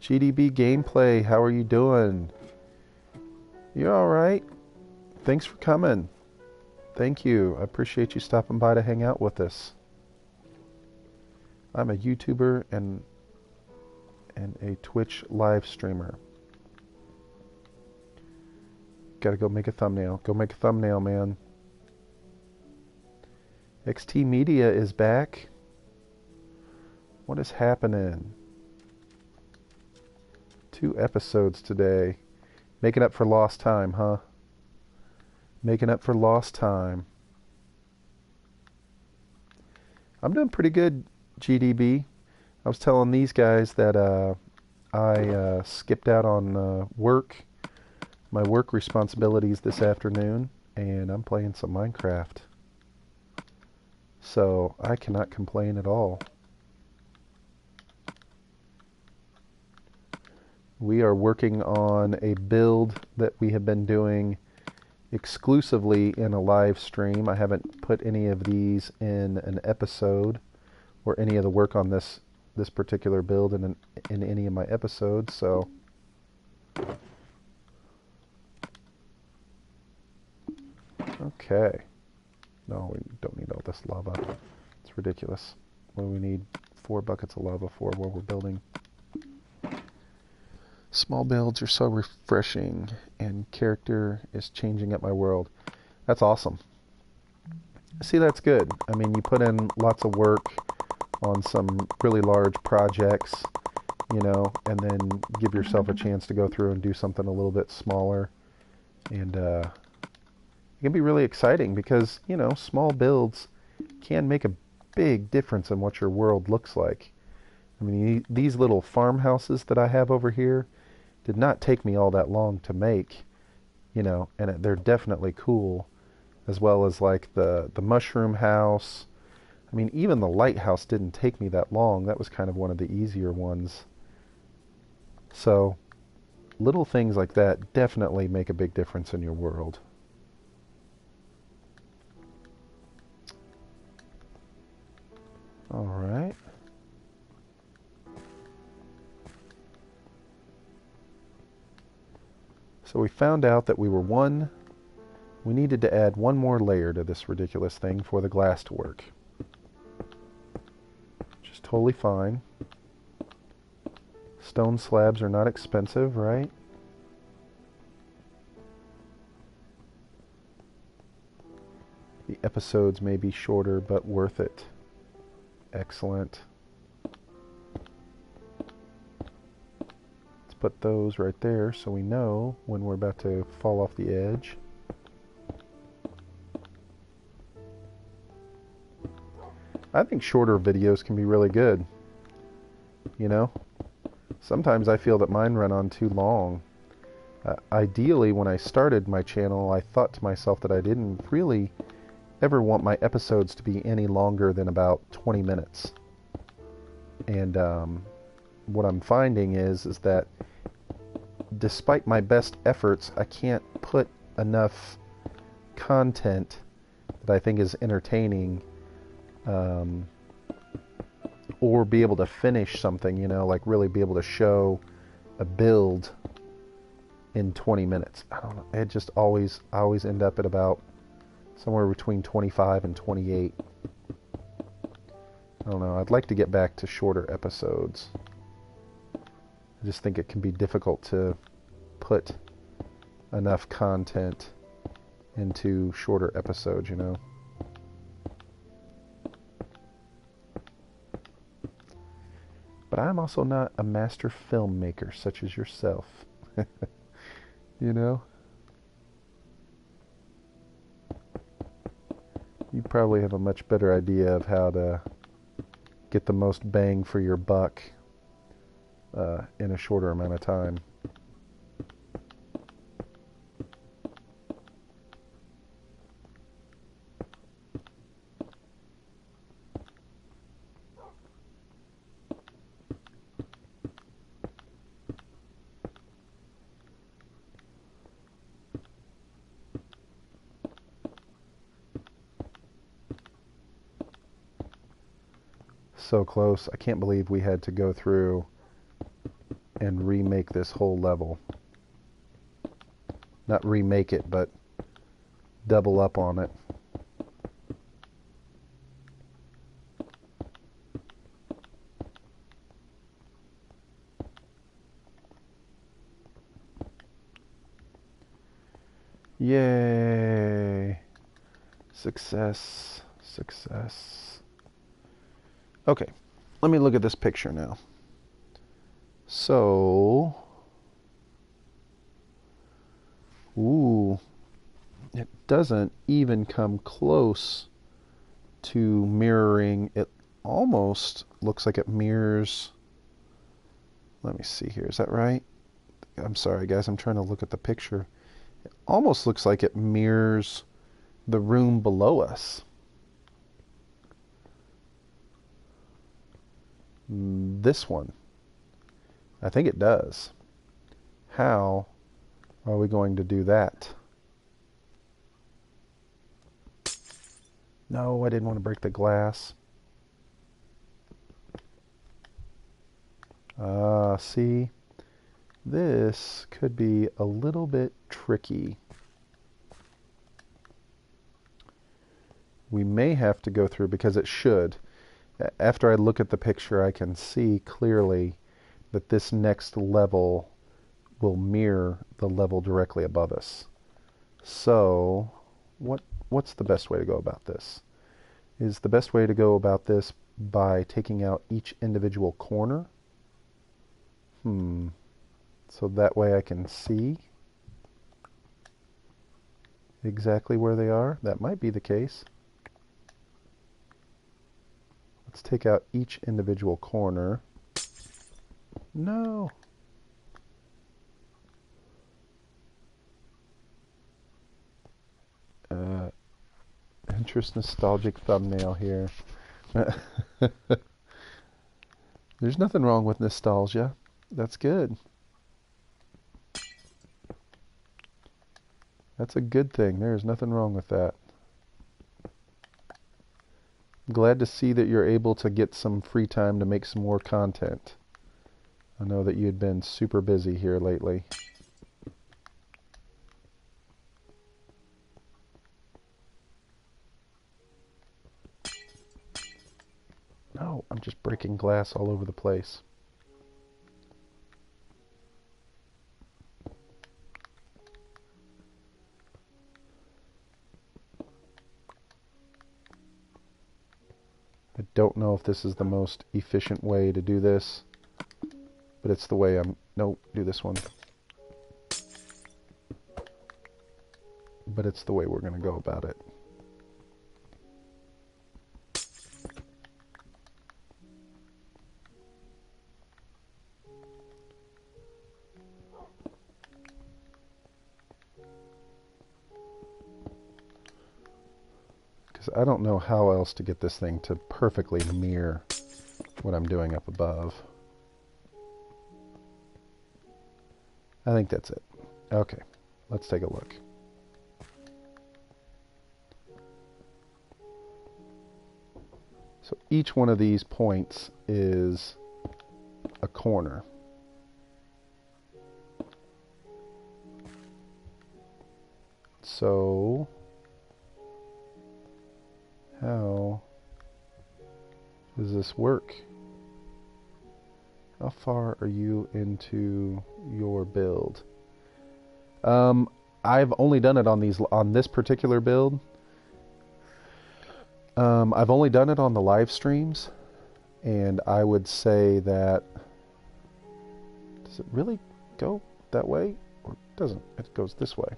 GDB Gameplay, how are you doing? You alright? Thanks for coming. Thank you. I appreciate you stopping by to hang out with us. I'm a YouTuber and a Twitch live streamer. Gotta go make a thumbnail. Go make a thumbnail, man. XT Media is back. What is happening? 2 episodes today. Making up for lost time, huh? Making up for lost time. I'm doing pretty good, GDB. I was telling these guys that I skipped out on my work responsibilities this afternoon, and I'm playing some Minecraft. So I cannot complain at all. We are working on a build that we have been doing exclusively in a live stream. I haven't put any of these in an episode or any of the work on this particular build in any of my episodes, so okay. No, we don't need all this lava. It's ridiculous. What do we need 4 buckets of lava for while we're building? Small builds are so refreshing, and character is changing up my world. That's awesome. See, that's good. I mean, you put in lots of work on some really large projects, you know, and then give yourself a chance to go through and do something a little bit smaller. And it can be really exciting because, you know, small builds can make a big difference in what your world looks like. I mean, these little farmhouses that I have over here did not take me all that long to make, you know, and they're definitely cool, as well as like the mushroom house. I mean, even the lighthouse didn't take me that long. That was kind of one of the easier ones. So little things like that definitely make a big difference in your world. All right. So we found out that we needed to add 1 more layer to this ridiculous thing for the glass to work. Which is totally fine. Stone slabs are not expensive, right? The episodes may be shorter, but worth it. Excellent. Put those right there so we know when we're about to fall off the edge. I think shorter videos can be really good. You know, sometimes I feel that mine run on too long. Ideally, when I started my channel, I thought to myself that I didn't really ever want my episodes to be any longer than about 20 minutes. And what I'm finding is that despite my best efforts, I can't put enough content that I think is entertaining, or be able to finish something, you know, like really be able to show a build in 20 minutes. I don't know. I always end up at about somewhere between 25 and 28. I don't know. I'd like to get back to shorter episodes. I just think it can be difficult to put enough content into shorter episodes, you know. But I'm also not a master filmmaker such as yourself. You know? You probably have a much better idea of how to get the most bang for your buck in a shorter amount of time. So close. I can't believe we had to go through and remake this whole level. Not remake it, but double up on it. Yay! Success. Success. Okay, let me look at this picture now. So, ooh, it doesn't even come close to mirroring. It almost looks like it mirrors. Let me see here. Is that right? I'm sorry, guys. I'm trying to look at the picture. It almost looks like it mirrors the room below us. This one. I think it does. How are we going to do that? No, I didn't want to break the glass. See, this could be a little bit tricky. We may have to go through, because it should. After I look at the picture, I can see clearly that this next level will mirror the level directly above us. So, what's the best way to go about this? Is the best way to go about this by taking out each individual corner? So that way I can see exactly where they are. That might be the case. Let's take out each individual corner. No. Interest nostalgic thumbnail here. There's nothing wrong with nostalgia. That's good. That's a good thing. There's nothing wrong with that. Glad to see that you're able to get some free time to make some more content. I know that you had been super busy here lately. No, I'm just breaking glass all over the place. I don't know if this is the most efficient way to do this, but it's the way I'm... No, do this one. But it's the way we're going to go about it. because I don't know how else to get this thing to perfectly mirror what I'm doing up above. I think that's it. Okay, let's take a look. So each one of these points is a corner. So how does this work? How far are you into your build? I've only done it on this particular build. I've only done it on the live streams, and I would say that, does it really go that way, or doesn't it? Goes this way.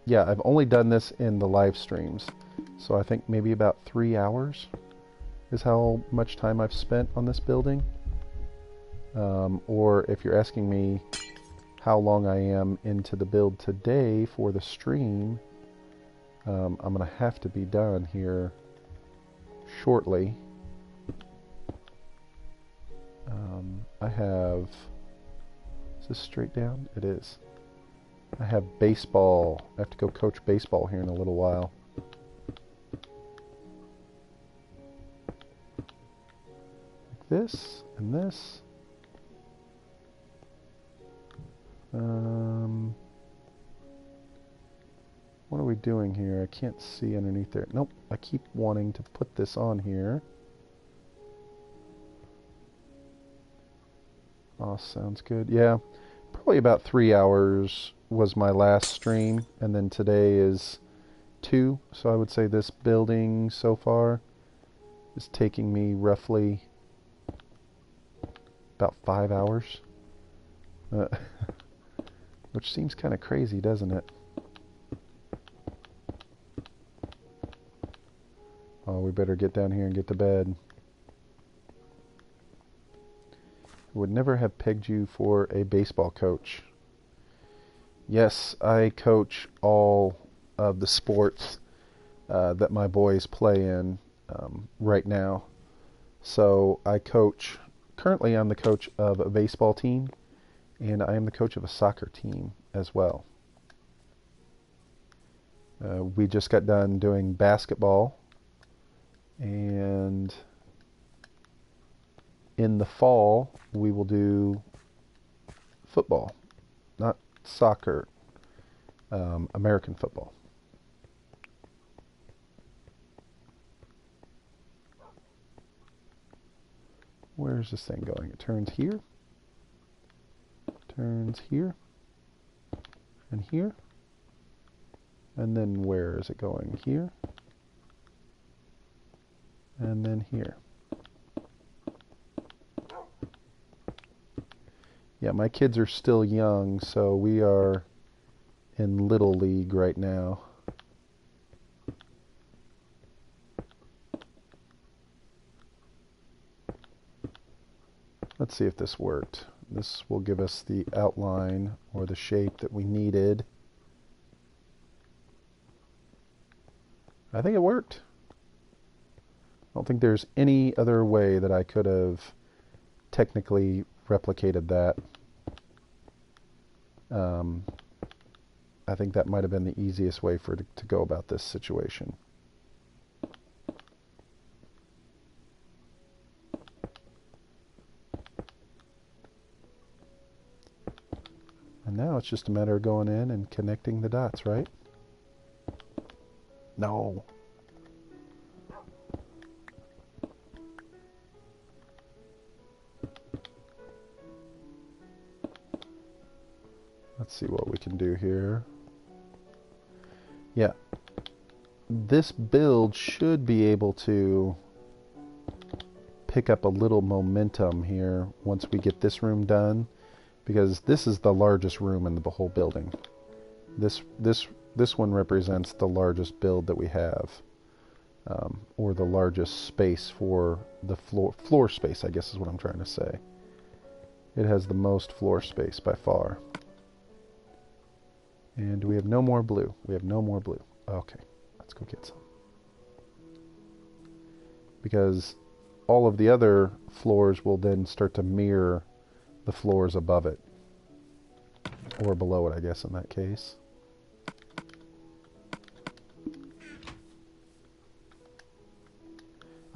Yeah, I've only done this in the live streams, so I think maybe about 3 hours is how much time I've spent on this building. Or if you're asking me how long I am into the build today for the stream, I'm going to have to be done here shortly. I have... Is this straight down? It is. I have baseball. I have to go coach baseball here in a little while. Like this and this. What are we doing here? I can't see underneath there. Nope, I keep wanting to put this on here. Oh, sounds good. Yeah, probably about 3 hours was my last stream, and then today is 2. So I would say this building so far is taking me roughly about 5 hours. Which seems kind of crazy, doesn't it? Oh, we better get down here and get to bed. I would never have pegged you for a baseball coach. Yes, I coach all of the sports that my boys play in right now. So I coach, currently I'm the coach of a baseball team, and I am the coach of a soccer team as well. We just got done doing basketball, and in the fall we will do football, not soccer, American football. Where's this thing going? It turns here, turns here, and here, and then where is it going? Here, and then here. Yeah, my kids are still young, so we are in Little League right now. Let's see if this worked. This will give us the outline or the shape that we needed. I think it worked. I don't think there's any other way that I could have technically replicated that. I think that might have been the easiest way for it to go about this situation. And now it's just a matter of going in and connecting the dots, right? No. Let's see what we can do here. Yeah. This build should be able to pick up a little momentum here once we get this room done, because this is the largest room in the whole building. This one represents the largest build that we have, or the largest space for the floor space, I guess is what I'm trying to say. It has the most floor space by far. And we have no more blue. We have no more blue. Okay, let's go get some. Because all of the other floors will then start to mirror the floors above it. Or below it, I guess, in that case.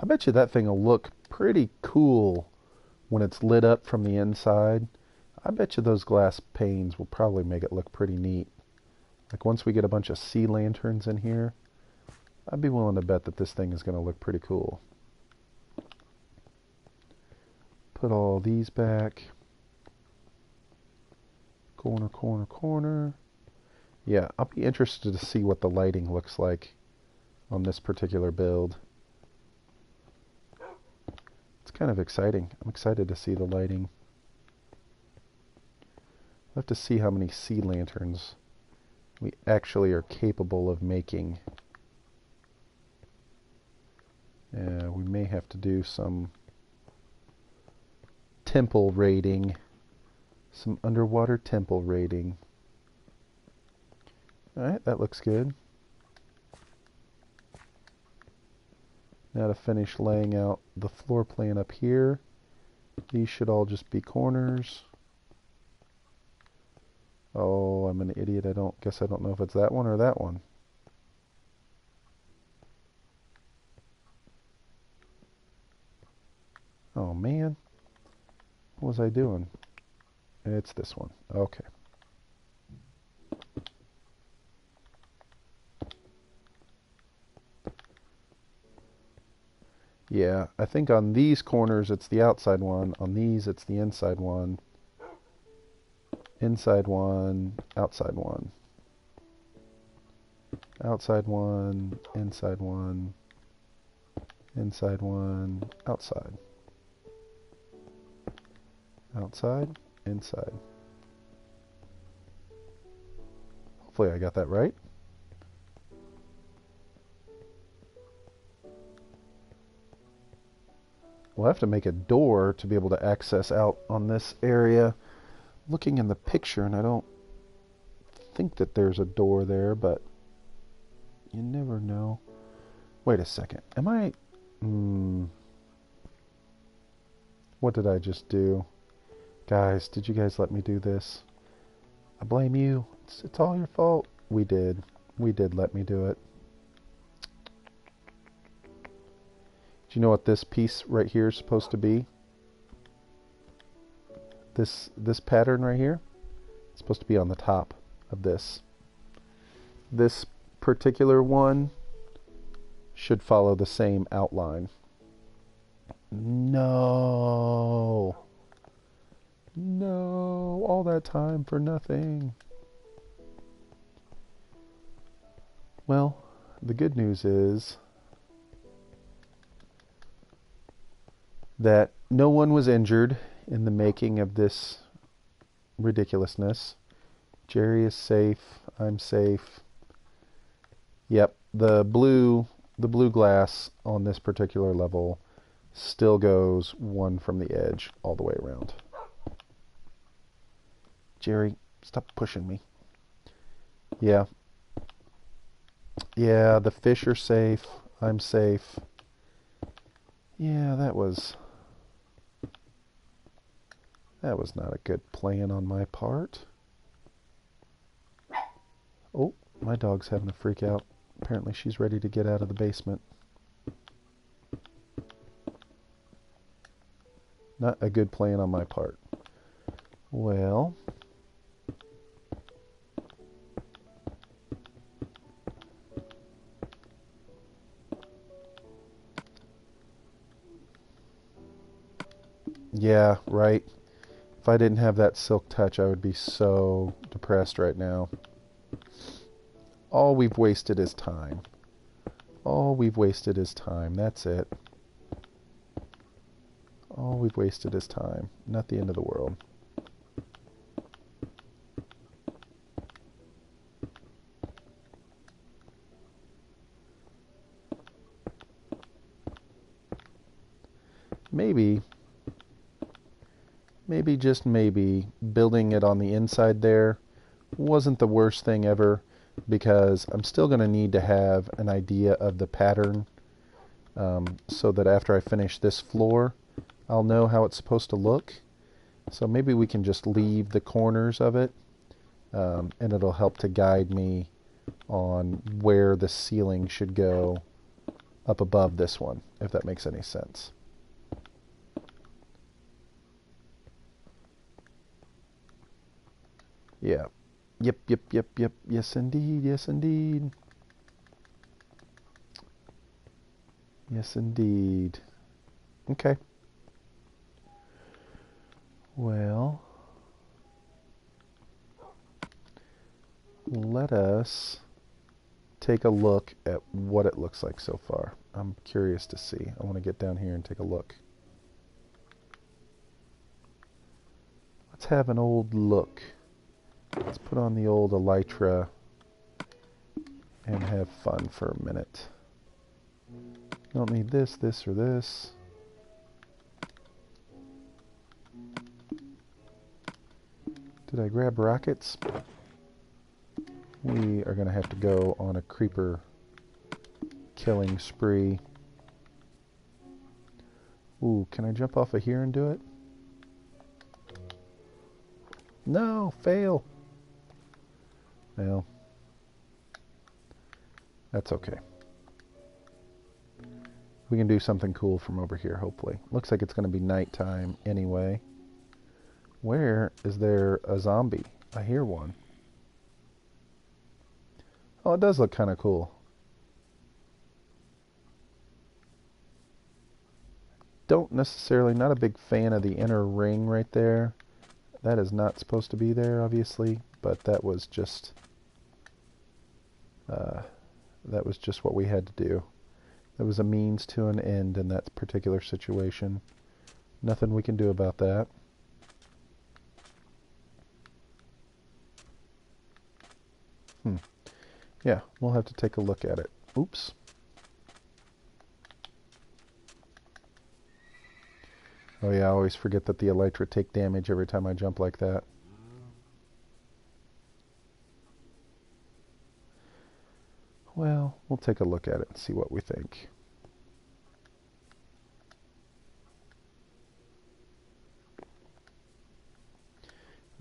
I bet you that thing will look pretty cool when it's lit up from the inside. I bet you those glass panes will probably make it look pretty neat. Like once we get a bunch of sea lanterns in here, I'd be willing to bet that this thing is going to look pretty cool. Put all these back. Corner, corner, corner. Yeah, I'll be interested to see what the lighting looks like on this particular build. It's kind of exciting. I'm excited to see the lighting. We'll have to see how many sea lanterns we actually are capable of making. We may have to do some temple raiding. Some underwater temple raiding. Alright, that looks good. Now to finish laying out the floor plan up here. These should all just be corners. Oh, I'm an idiot. I don't know if it's that one or that one. Oh man. What was I doing? It's this one. Okay. Yeah, I think on these corners it's the outside one. On these it's the inside one. Inside one, outside one. Outside one, inside one. Inside one, outside. Outside, inside. Hopefully I got that right. We'll have to make a door to be able to access out on this area. Looking in the picture, and I don't think that there's a door there, but you never know. Wait a second. Am I... What did I just do? Guys, did you guys let me do this? I blame you. It's all your fault. We did. We did let me do it. Do you know what this piece right here is supposed to be? This pattern right here, it's supposed to be on the top of this. This particular one should follow the same outline. No. No, all that time for nothing. Well, the good news is that no one was injured in the making of this ridiculousness. Jerry is safe. I'm safe. Yep, the blue glass on this particular level still goes one from the edge all the way around. Jerry, stop pushing me. Yeah. Yeah, the fish are safe. I'm safe. Yeah, that was not a good plan on my part. Oh, my dog's having a freak out. Apparently she's ready to get out of the basement. Not a good plan on my part. Well... Yeah, right. If I didn't have that silk touch, I would be so depressed right now. All we've wasted is time. All we've wasted is time. That's it. All we've wasted is time. Not the end of the world. Maybe, just maybe, building it on the inside there wasn't the worst thing ever, because I'm still going to need to have an idea of the pattern so that after I finish this floor, I'll know how it's supposed to look. So maybe we can just leave the corners of it, and it'll help to guide me on where the ceiling should go up above this one, if that makes any sense. Yeah. Yep, yep, yep, yep. Yes, indeed. Yes, indeed. Yes, indeed. Okay. Well, let us take a look at what it looks like so far. I'm curious to see. I want to get down here and take a look. Let's have an old look. Let's put on the old elytra and have fun for a minute. Don't need this, this, or this. Did I grab rockets? We are going to have to go on a creeper killing spree. Ooh, can I jump off of here and do it? No, fail. Well, that's okay. We can do something cool from over here, hopefully. Looks like it's going to be nighttime anyway. Where is there a zombie? I hear one. Oh, it does look kind of cool. Don't necessarily, not a big fan of the inner ring right there. That is not supposed to be there, obviously, but that was just what we had to do. There was a means to an end in that particular situation. Nothing we can do about that. Yeah, we'll have to take a look at it. Oops. Oh yeah, I always forget that the elytra take damage every time I jump like that. Well, we'll take a look at it and see what we think.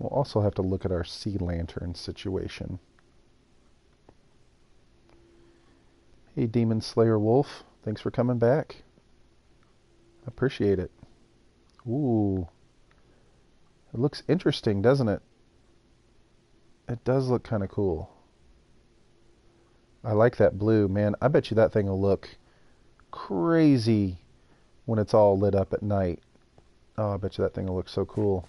We'll also have to look at our sea lantern situation. Hey, Demon Slayer Wolf. Thanks for coming back. Appreciate it. Ooh. It looks interesting, doesn't it? It does look kind of cool. I like that blue, man. I bet you that thing will look crazy when it's all lit up at night. Oh, I bet you that thing will look so cool.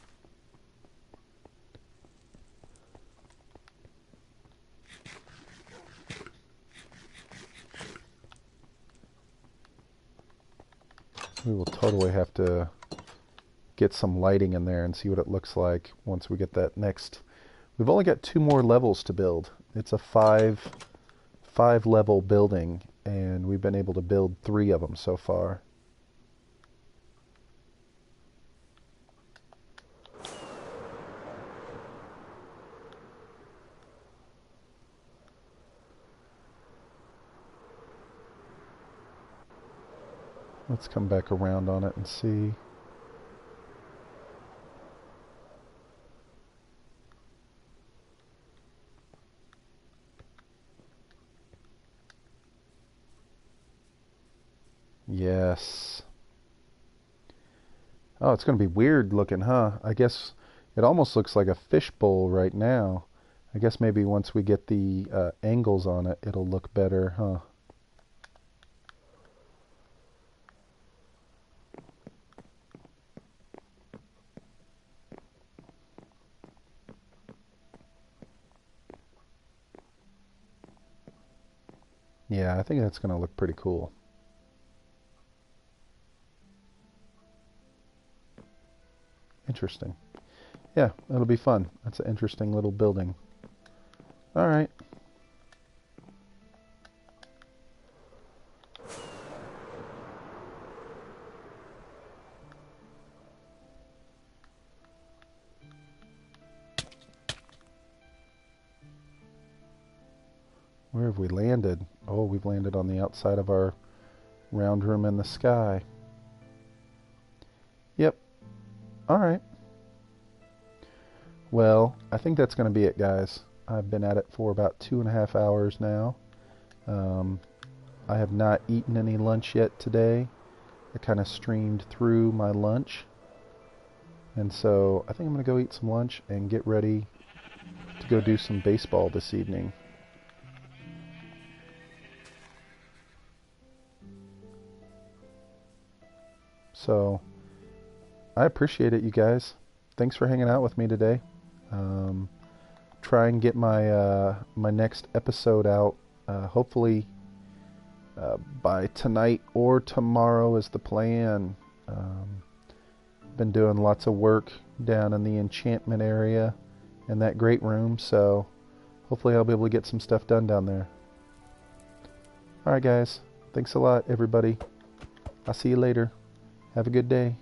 We will totally have to get some lighting in there and see what it looks like once we get that next. We've only got 2 more levels to build. It's a five level building, and we've been able to build 3 of them so far. Let's come back around on it and see. Yes. Oh, it's going to be weird looking, huh? I guess it almost looks like a fishbowl right now. I guess maybe once we get the angles on it, it'll look better, huh? Yeah, I think that's going to look pretty cool. Interesting. Yeah, it'll be fun. That's an interesting little building. All right. Where have we landed? Oh, we've landed on the outside of our round room in the sky. Yep. Alright. Well, I think that's going to be it, guys. I've been at it for about 2.5 hours now. I have not eaten any lunch yet today. I kind of streamed through my lunch. And so I think I'm going to go eat some lunch and get ready to go do some baseball this evening. So I appreciate it, you guys. Thanks for hanging out with me today. Try and get my my next episode out hopefully by tonight or tomorrow is the plan. Been doing lots of work down in the enchantment area in that great room, so hopefully I'll be able to get some stuff done down there. Alright guys, thanks a lot everybody. I'll see you later. Have a good day.